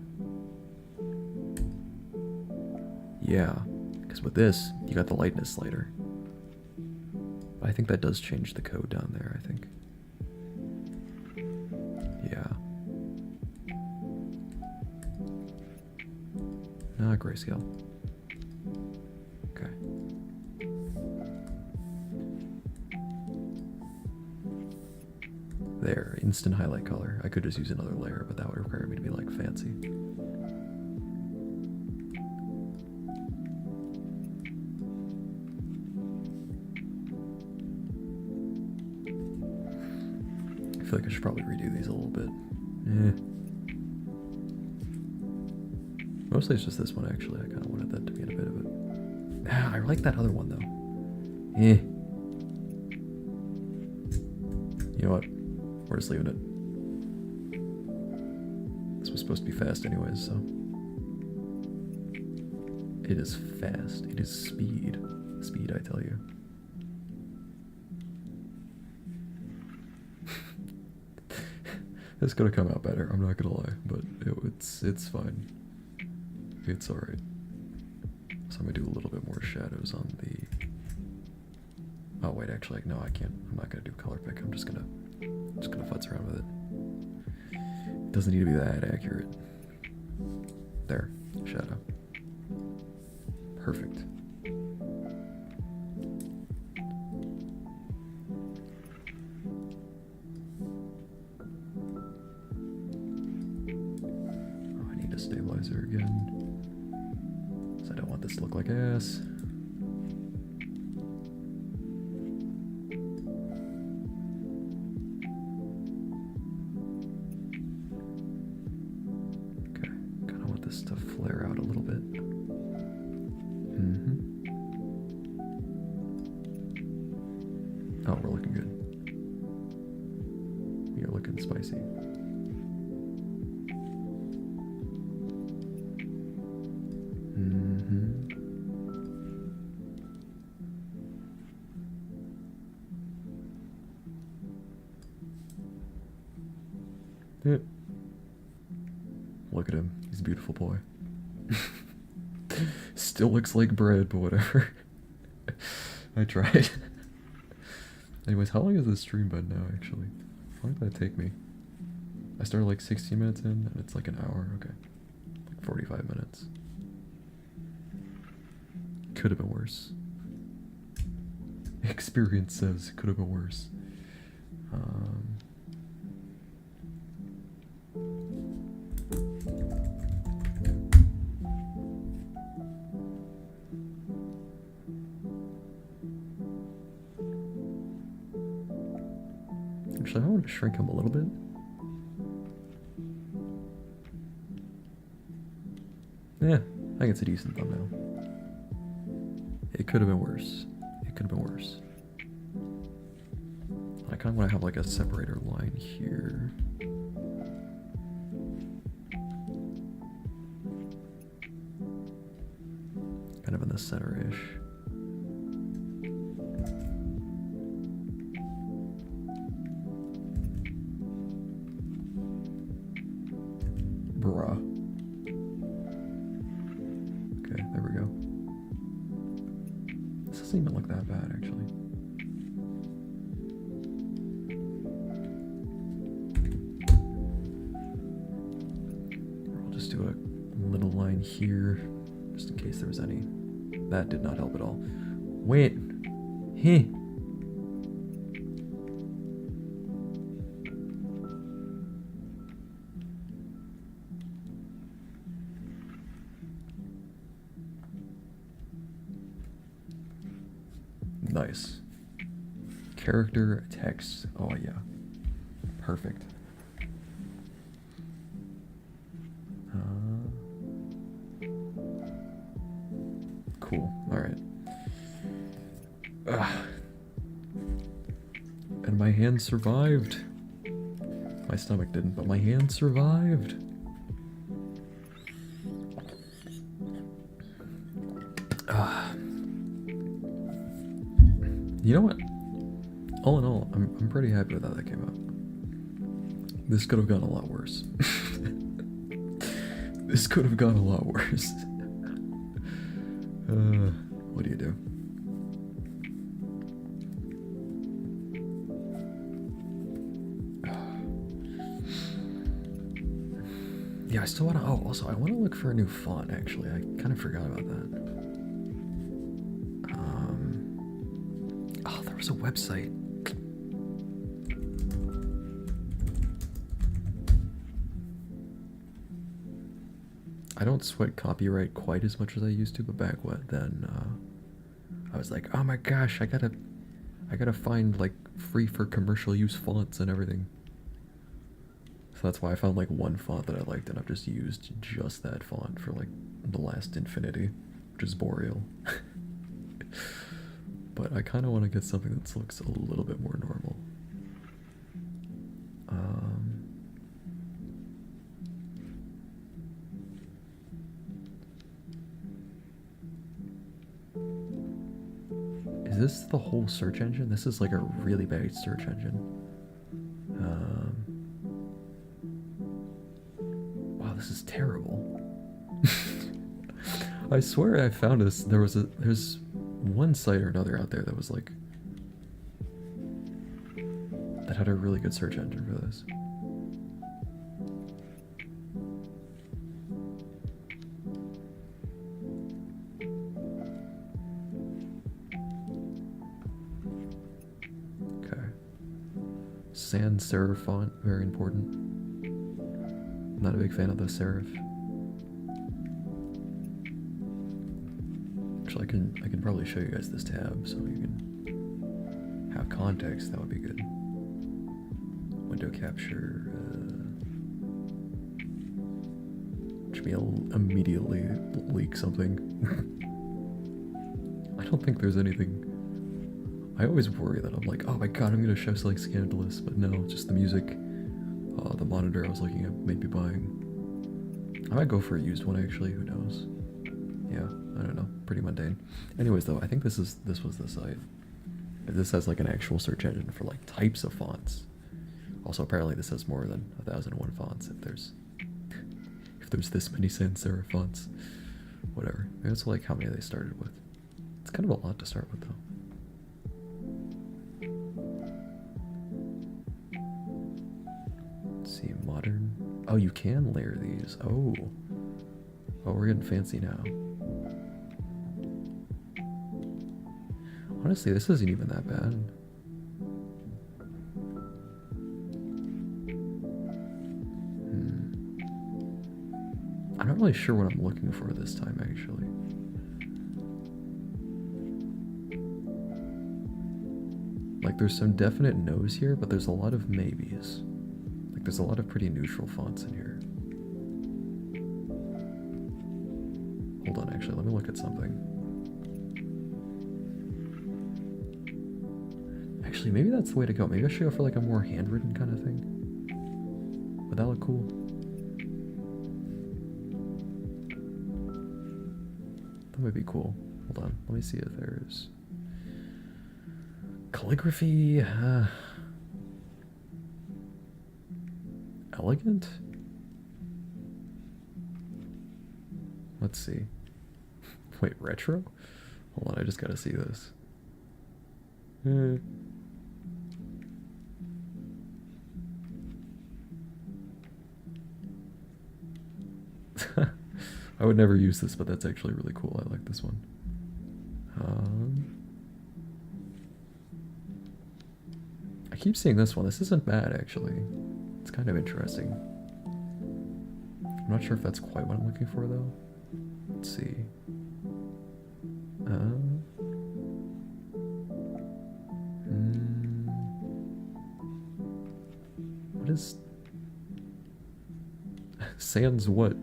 Yeah, because with this, you got the lightness slider. I think that does change the code down there, I think. Yeah. Not grayscale. Okay. There, instant highlight color. I could just use another layer, but that would require me to be like fancy. I feel like I should probably redo these a little bit. Mostly it's just this one, actually. I kind of wanted that to be in a bit of it. Ah, I like that other one, though. You know what? We're just leaving it. This was supposed to be fast anyways, so... It is fast. It is speed. Speed, I tell you. It's gonna come out better, I'm not gonna lie, but it's fine. It's alright. So I'm gonna do a little bit more shadows on the... Oh wait, actually, no, I can't. I'm not gonna do color pick. I'm just gonna futz around with it. It doesn't need to be that accurate. There, shadow. Perfect. Oh, I need a stabilizer again. So I don't want this to look like ass. This to flare out a little bit. Oh, we're looking good. You're looking spicy. Yep. Look at him. He's a beautiful boy. Still looks like bread, but whatever. I tried. Anyways, how long has this stream been now, actually? How long did that take me? I started like 16 minutes in, and it's like an hour. Okay. Like 45 minutes. Could have been worse. Experience says could have been worse. Actually, I want to shrink him a little bit. Yeah, I think it's a decent thumbnail. It could have been worse. It could have been worse. I kind of want to have like a separator line here. Kind of in the center-ish. Bruh. Okay, there we go. This doesn't even look that bad, actually. I'll just do a little line here, just in case there was any. That did not help at all. Wait. Heh. Nice. Character text. Oh yeah. Perfect. Cool. All right. And my hand survived. My stomach didn't, but my hand survived. You know what? All in all, I'm pretty happy with how that came out. This could have gone a lot worse. This could have gone a lot worse. What do you do? Yeah, I still want to. Oh, also, I want to look for a new font. Actually, I kind of forgot about that. Oh, there was a website. I don't sweat copyright quite as much as I used to, but back then, I was like, oh my gosh, I gotta find like free for commercial use fonts and everything. So that's why I found like one font that I liked, and I've just used just that font for like the last infinity, which is Boreal. But I kind of want to get something that looks a little bit more normal. Is this the whole search engine? This is like a really bad search engine. Wow, this is terrible. I swear I found this. There's one site or another out there that was like that had a really good search engine for this. Okay. Sans serif font, very important. Not a big fan of the serif. Actually, I can probably show you guys this tab so you can have context. That would be good. Window capture. Which will immediately leak something. I don't think there's anything. I always worry that I'm like, oh my god, I'm gonna show something scandalous, but no, just the music. The monitor I was looking at maybe buying. I might go for a used one actually, who knows. Yeah, I don't know, pretty mundane. Anyways though, I think this was the site. This has like an actual search engine for like types of fonts. Also apparently this has more than 1,001 fonts if there's this many sans serif fonts. Whatever. Maybe that's like how many they started with. It's kind of a lot to start with though. See, modern. Oh, you can layer these. Oh, we're getting fancy now. Honestly, this isn't even that bad. I'm not really sure what I'm looking for this time, actually. Like, there's some definite no's here, but there's a lot of maybes. Like, there's a lot of pretty neutral fonts in here. Hold on, actually, let me look at something. Actually, maybe that's the way to go. Maybe I should go for like a more handwritten kind of thing. Would that look cool? That would be cool. Hold on, let me see if there's calligraphy. Elegant? Let's see. Wait, retro? Hold on, I just gotta see this. I would never use this, but that's actually really cool. I like this one. I keep seeing this one. This isn't bad, actually. It's kind of interesting. I'm not sure if that's quite what I'm looking for, though. Let's see. What is... Sans what?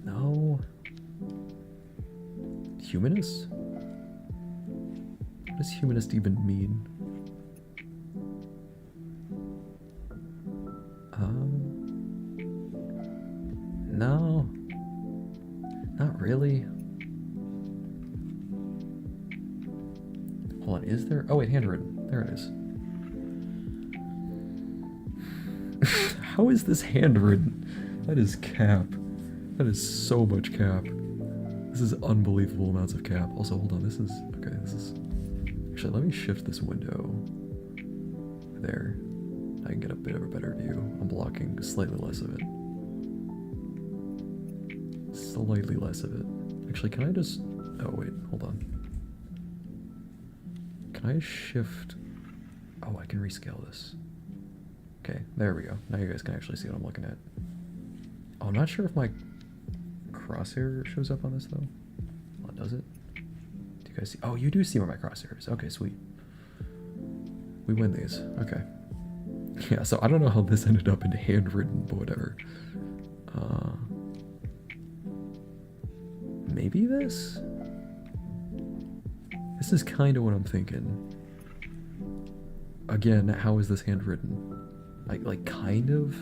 No. Humanist? What does humanist even mean? Hold on, is there? Oh wait, handwritten. There it is. How is this handwritten? That is cap. That is so much cap. This is unbelievable amounts of cap. Also, hold on, this is... Okay, this is... Actually, let me shift this window. There. I can get a bit of a better view. I'm blocking slightly less of it. Slightly less of it. Actually, can I just... Oh, wait, hold on. Can I shift... Oh, I can rescale this. Okay, there we go. Now you guys can actually see what I'm looking at. Oh, I'm not sure if my crosshair shows up on this, though. Well, does it? Do you guys see? Oh, you do see where my crosshair is. Okay, sweet. We win these. Okay. Yeah, so I don't know how this ended up in handwritten, but whatever. Maybe this? This is kind of what I'm thinking. Again, how is this handwritten? Like kind of,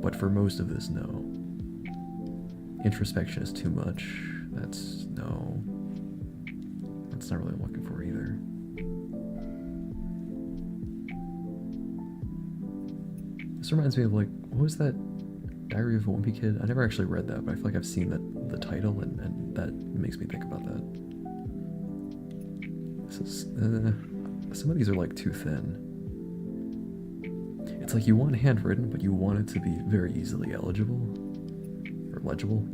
but for most of this, no. Introspection is too much. That's no. That's not really what I'm looking for either. This reminds me of like, what was that Diary of a Wimpy Kid? I never actually read that, but I feel like I've seen the title and that makes me think about that. This is, some of these are like too thin. It's like you want handwritten, but you want it to be very easily eligible. Or legible.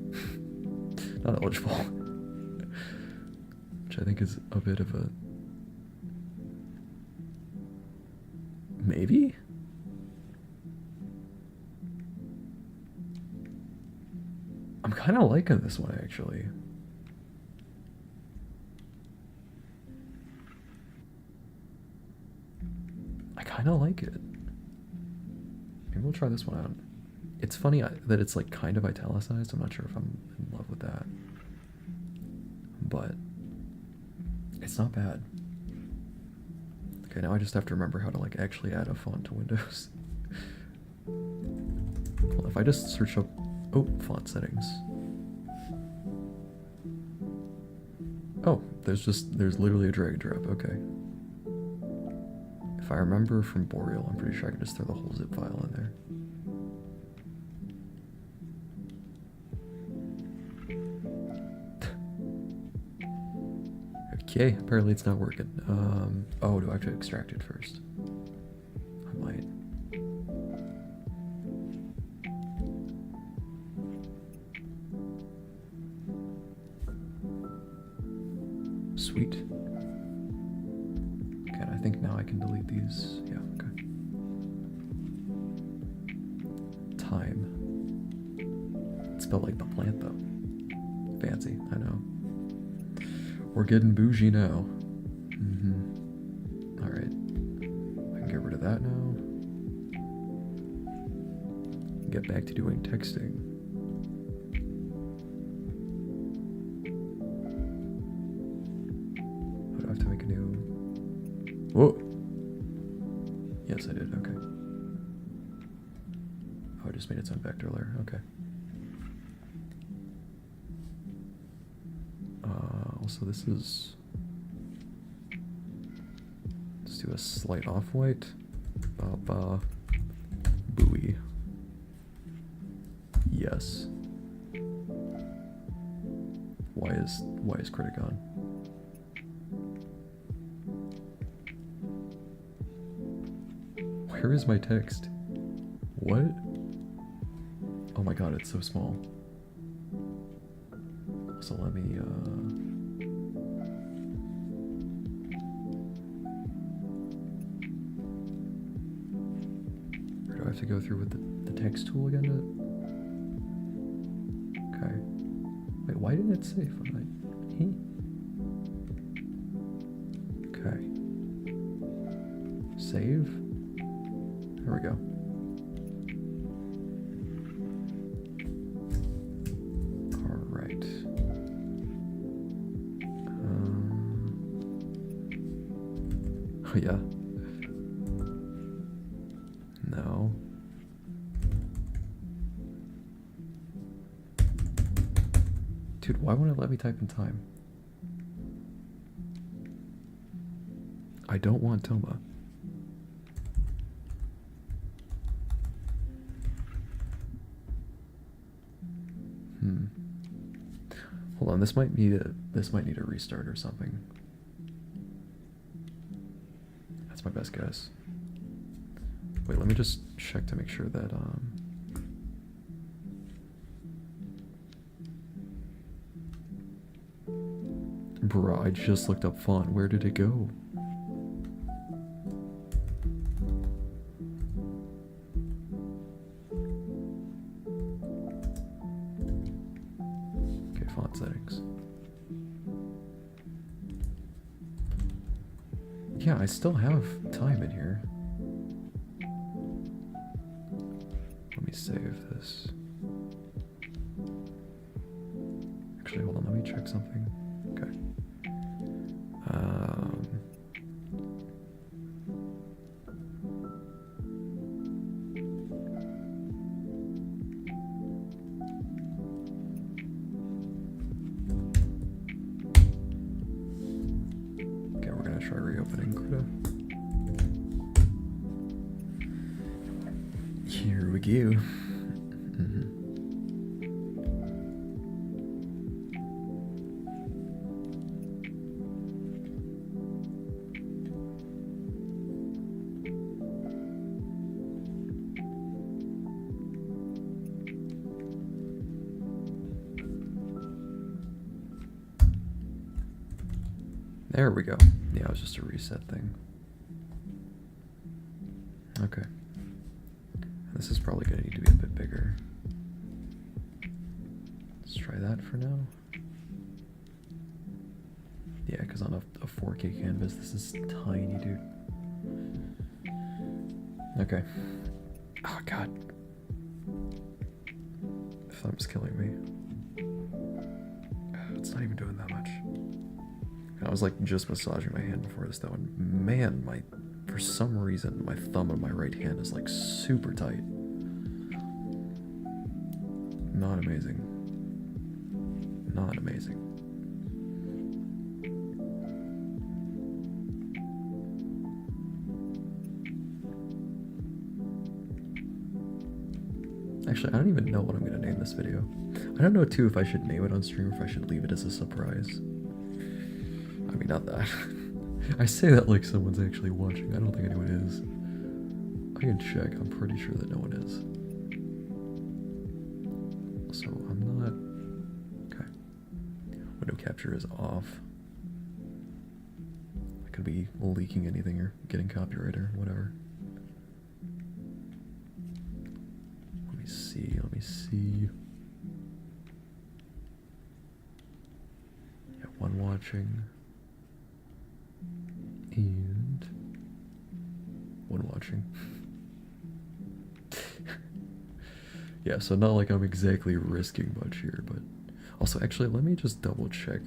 Not eligible. Which I think is a bit of a... Maybe? I'm kind of liking this one, actually. I kind of like it. Maybe we'll try this one out. It's funny that it's like kind of italicized. I'm not sure if I'm in love with that. But it's not bad. Okay, now I just have to remember how to like actually add a font to Windows. Well, if I just search up, oh, font settings. Oh, there's literally a drag and drop, okay. If I remember from Boreal, I'm pretty sure I can just throw the whole zip file in there. Okay, apparently it's not working. Oh, do I have to extract it first? I might. Sweet. Okay, and I think now I can delete these. Yeah, okay. Time. It's spelled like the plant, though. Fancy, I know. We're getting bougie now. Mm-hmm. Alright. I can get rid of that now. Get back to doing texting. Oh, do I have to make a new... Whoa! Yes, I did, okay. Oh, I just made its own vector layer, okay. So this is, let's do a slight off-white, buoy, yes. Why is critic on? Where is my text? What? Oh my god, it's so small. So let me, do I have to go through with the text tool again to... Okay. Wait, why didn't it save? Okay. Save. There we go. Alright. Oh yeah. No. Dude, why won't it let me type in time? I don't want Toma. Hold on, this might need a restart or something. That's my best guess. Wait, let me just check to make sure that Bruh, I just looked up font. Where did it go? Okay, font settings. Yeah, I still have time in here. Let me save this. Actually, hold on, let me check something. Okay. Okay, we're gonna try reopening Krita. Here we go. There we go. Yeah, it was just a reset thing. Okay. This is probably gonna need to be a bit bigger. Let's try that for now. Yeah, because on a 4K canvas, this is tiny, dude. Okay. Oh, God. The thumb's killing me. It's not even doing that much. I was like just massaging my hand before this though, and man, for some reason, my thumb on my right hand is like super tight. Not amazing. Not amazing. Actually, I don't even know what I'm gonna name this video. I don't know too if I should name it on stream or if I should leave it as a surprise. I mean, not that. I say that like someone's actually watching. I don't think anyone is. I can check. I'm pretty sure that no one is. So I'm not... Okay. Window capture is off. I could be leaking anything or getting copyright or whatever. Let me see. Let me see. Yeah, one watching. And one watching. Yeah, so not like I'm exactly risking much here, but also actually let me just double check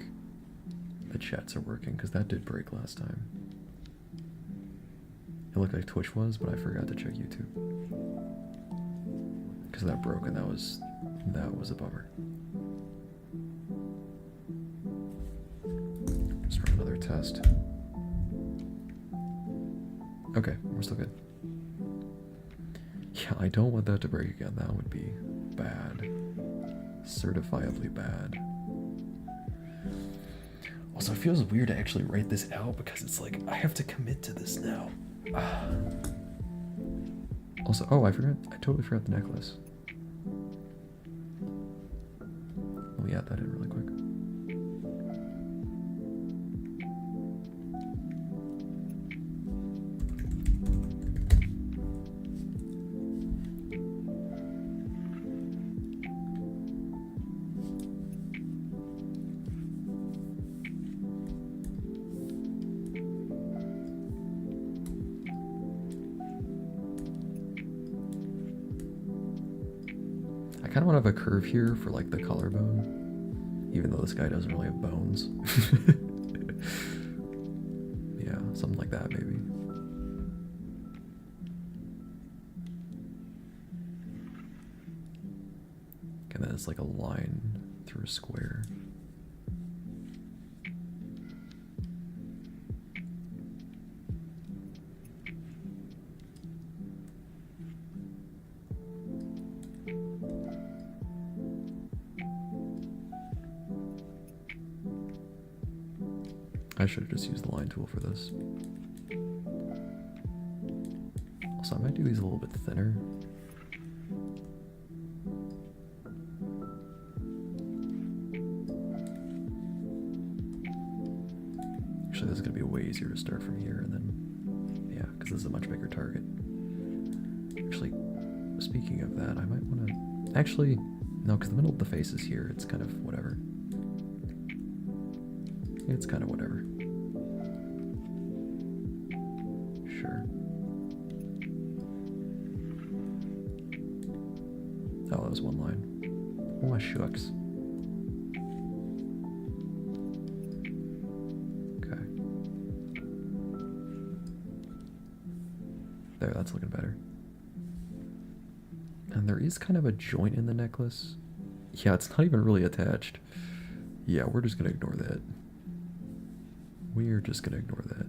the chats are working because that did break last time. It looked like Twitch was, but I forgot to check YouTube because that broke and that was a bummer. Let's run another test. Okay, we're still good. Yeah, I don't want that to break again. That would be bad. Certifiably bad. Also, it feels weird to actually write this out because it's like, I have to commit to this now. Also, oh, I totally forgot the necklace. Let me add that in really quick. I kind of want to have a curve here for like the collarbone, even though this guy doesn't really have bones. Yeah, something like that maybe. And then it's like a line through a square. I should have just used the line tool for this. Also, I might do these a little bit thinner. Actually, this is going to be way easier to start from here, and then, yeah, because this is a much bigger target. Actually, speaking of that, I might want to... Actually, no, because the middle of the face is here. It's kind of whatever. It's kind of whatever. Sure. Oh, that was one line. Oh, my shucks. Okay. There, that's looking better. And there is kind of a joint in the necklace. Yeah, it's not even really attached. Yeah, we're just gonna ignore that. We're just gonna ignore that.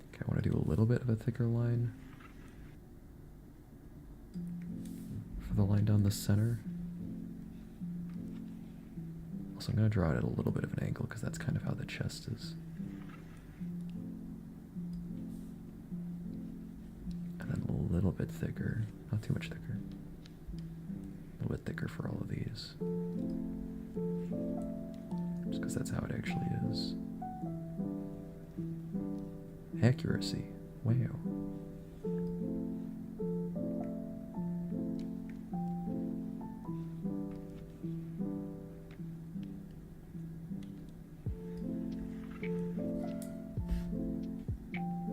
Okay, I want to do a little bit of a thicker line. For the line down the center. Also, I'm gonna draw it at a little bit of an angle because that's kind of how the chest is. And then a little bit thicker. Not too much thicker. A little bit thicker for all of these. Just because that's how it actually is. Accuracy. Wow.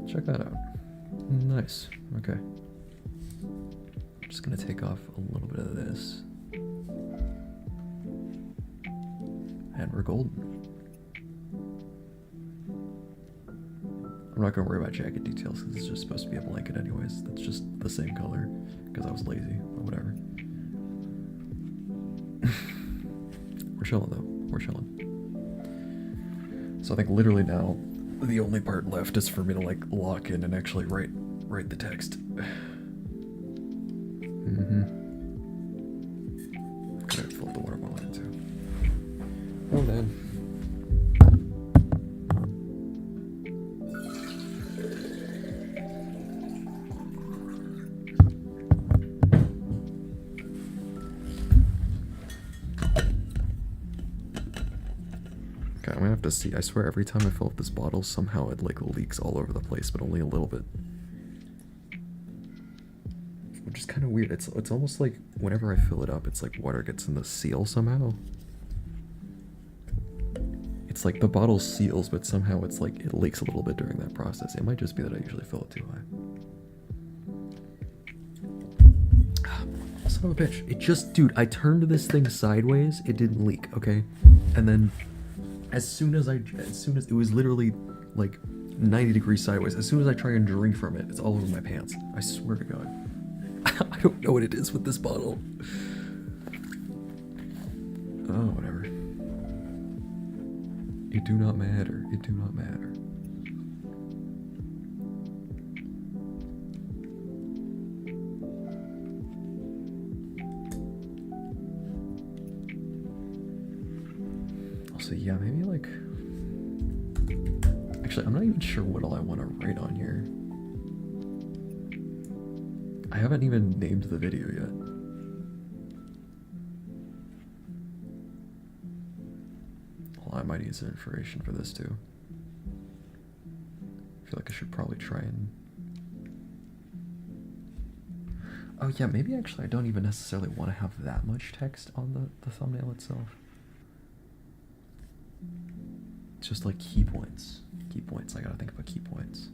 Check that out. Nice. Okay. Just gonna take off a little bit of this. And we're golden. I'm not gonna worry about jacket details because it's just supposed to be a blanket anyways. That's just the same color because I was lazy, but whatever. We're chilling though. We're chilling. So I think literally now the only part left is for me to like lock in and actually write the text. Could have filled the water bottle in too. Oh man. Okay, I'm gonna have to see. I swear every time I fill up this bottle, somehow it like leaks all over the place, but only a little bit. Which is kind of weird. It's almost like whenever I fill it up, it's like water gets in the seal somehow. It's like the bottle seals, but somehow it's like it leaks a little bit during that process. It might just be that I usually fill it too high. Son of a bitch. It just, dude, I turned this thing sideways, it didn't leak, okay? And then as soon as it was literally like 90 degrees sideways, as soon as I try and drink from it, it's all over my pants. I swear to God. I don't know what it is with this bottle. Oh, whatever. It do not matter. It do not matter. Also, yeah, maybe like... Actually, I'm not even sure what all I want to write on here. I haven't even named the video yet. Well, I might need some information for this too. I feel like I should probably try and... Oh yeah, maybe actually I don't even necessarily want to have that much text on the thumbnail itself. It's just like key points. Key points, I gotta think about key points.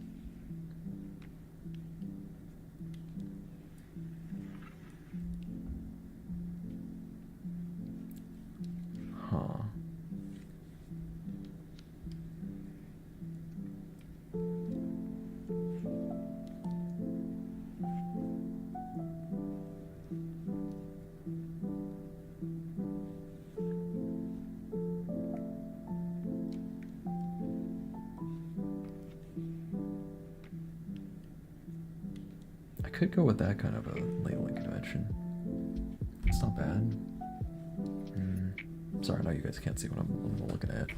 Huh. I could go with that kind of a labeling convention. It's not bad. Sorry, I know you guys can't see what I'm looking at.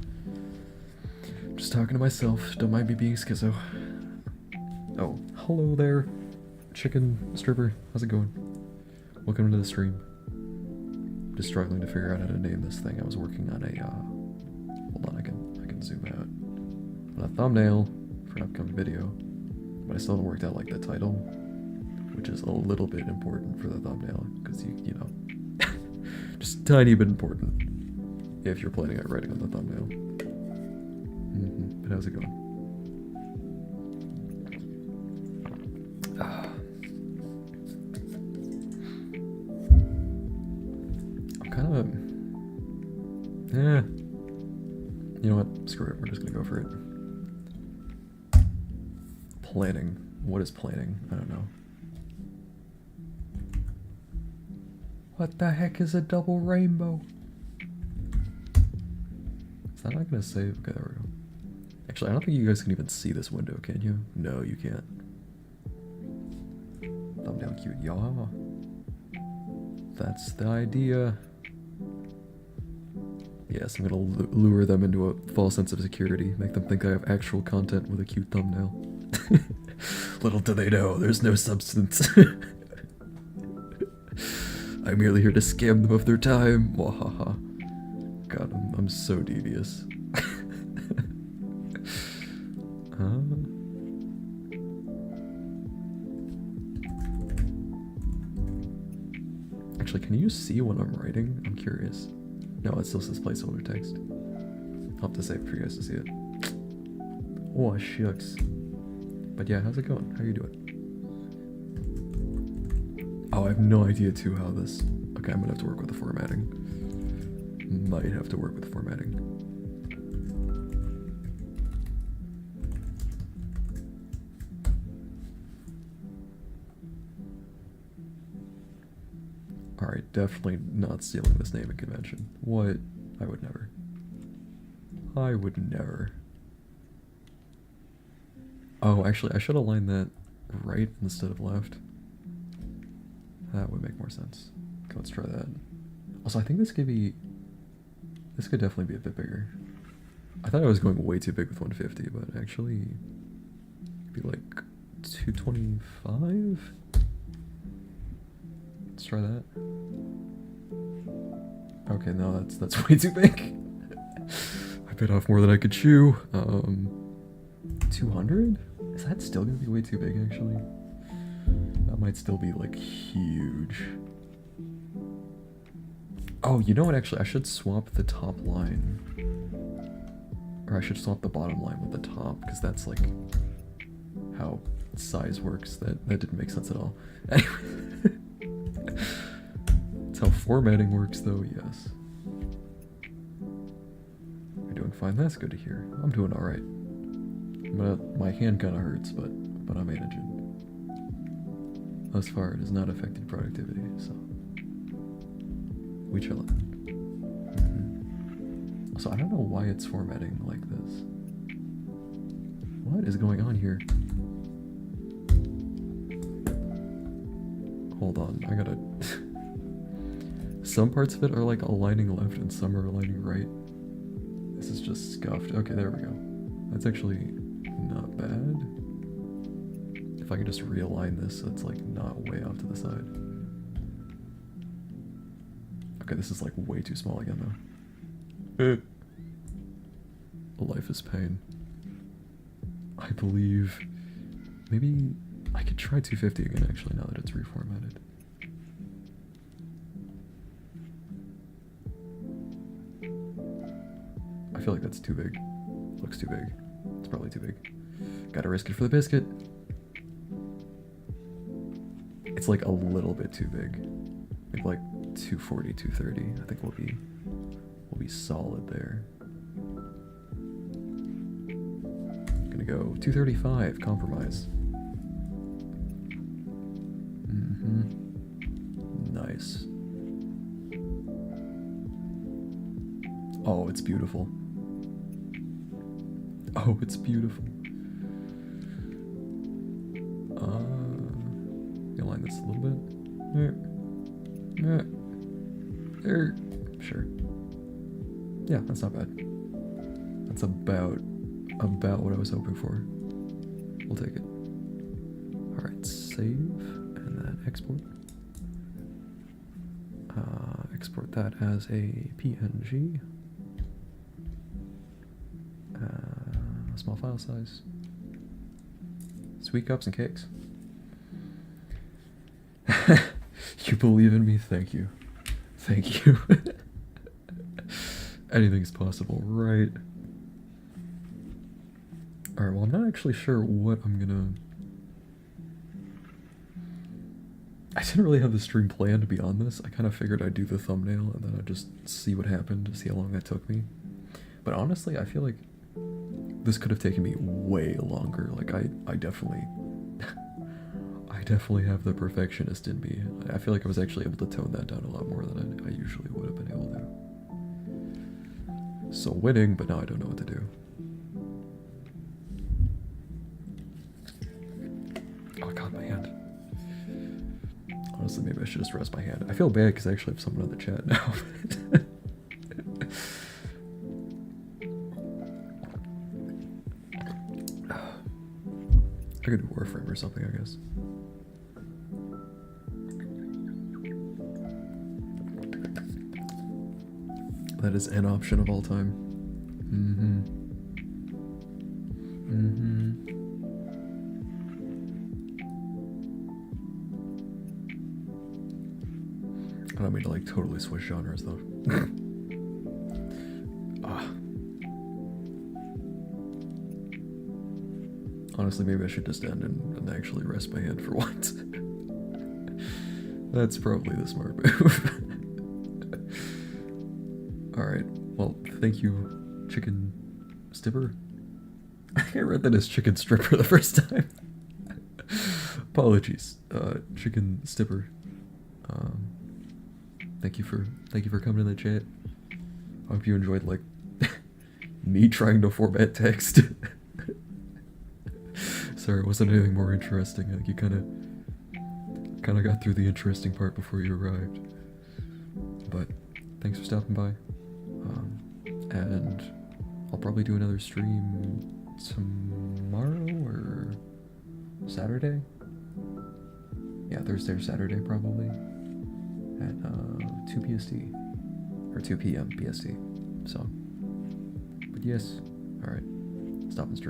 Just talking to myself. Don't mind me being schizo. Oh, hello there, chicken stripper. How's it going? Welcome to the stream. Just struggling to figure out how to name this thing. I was working on a, hold on, I can zoom out. On a thumbnail for an upcoming video, but I still haven't worked out like the title, which is a little bit important for the thumbnail, because you know, just a tiny bit important if you're planning on writing on the thumbnail. But how's it going? I'm kind of, you know what? Screw it. We're just gonna go for it. Planning. What is planning? I don't know. What the heck is a double rainbow? Is that not gonna save? Okay, there we go. Actually, I don't think you guys can even see this window, can you? No, you can't. Thumbnail cute, y'all. That's the idea. Yes, I'm gonna lure them into a false sense of security, make them think I have actual content with a cute thumbnail. Little do they know, there's no substance. I'm merely here to scam them of their time. Wahaha. God, I'm so devious. Actually, can you see what I'm writing? I'm curious. No, it still says placeholder text. I'll have to save it for you guys to see it. Oh, shucks. But yeah, how's it going? How are you doing? Oh, I have no idea too how this... Okay, I'm gonna have to work with the formatting. Might have to work with the formatting. Alright, definitely not stealing this naming convention. What? I would never. I would never. Oh, actually, I should align that right instead of left. That would make more sense. Okay, let's try that. Also, I think this could be... This could definitely be a bit bigger. I thought I was going way too big with 150, but actually... It'd be like 225? Let's try that. Okay, no, that's way too big. I bit off more than I could chew. 200? Is that still gonna be way too big, actually? That might still be, like, huge. Oh, you know what, actually, I should swap the top line. Or I should swap the bottom line with the top, because that's, like, how size works. That didn't make sense at all. Anyway. That's how formatting works, though, yes. You're doing fine, that's good to hear. I'm doing alright. My hand kinda hurts, but I'm managing. Thus far, it has not affected productivity, so... We chillin'. So I don't know why it's formatting like this. What is going on here? Hold on, I gotta... Some parts of it are like aligning left and some are aligning right. This is just scuffed. Okay, there we go. That's actually not bad. If I could just realign this so it's like not way off to the side. Okay, this is like way too small again though. Life is pain. I believe... Maybe I could try 250 again actually now that it's reformatted. I feel like that's too big. Looks too big. It's probably too big. Gotta risk it for the biscuit. It's like a little bit too big. Maybe like 240, 230. I think we'll be solid there. Gonna go 235, compromise. Nice. Oh, it's beautiful. Oh, it's beautiful. Align this a little bit. There. Sure. Yeah, that's not bad. That's about about what I was hoping for. We'll take it. Alright, save, and then export. Export that as a PNG. Small file size. Sweet cups and cakes. You believe in me? Thank you. Thank you. Anything's possible, right? Alright, well, I'm not actually sure what I'm gonna... I didn't really have the stream planned beyond this. I kind of figured I'd do the thumbnail and then I'd just see what happened, see how long that took me. But honestly, I feel like this could have taken me way longer. Like, I definitely... I definitely have the perfectionist in me. I feel like I was actually able to tone that down a lot more than I usually would have been able to. So winning, but now I don't know what to do. Oh god, my hand. Honestly, maybe I should just rest my hand. I feel bad because I actually have someone in the chat now. I could do Warframe or something, I guess. That is an option of all time. I don't mean to like totally switch genres though. Honestly, maybe I should just end and actually rest my hand for once. That's probably the smart move. Alright, well, thank you, Chicken Stipper. I think I read that as Chicken Stripper the first time. Apologies, Chicken Stipper. Thank you for coming in the chat. I hope you enjoyed, like, me trying to format text. Sorry, it wasn't anything more interesting. Like, you kind of got through the interesting part before you arrived. But thanks for stopping by. And I'll probably do another stream tomorrow or Saturday. Yeah, Thursday or Saturday probably at 2 PST or 2 p.m. PST. So, but yes, all right, stop and stream.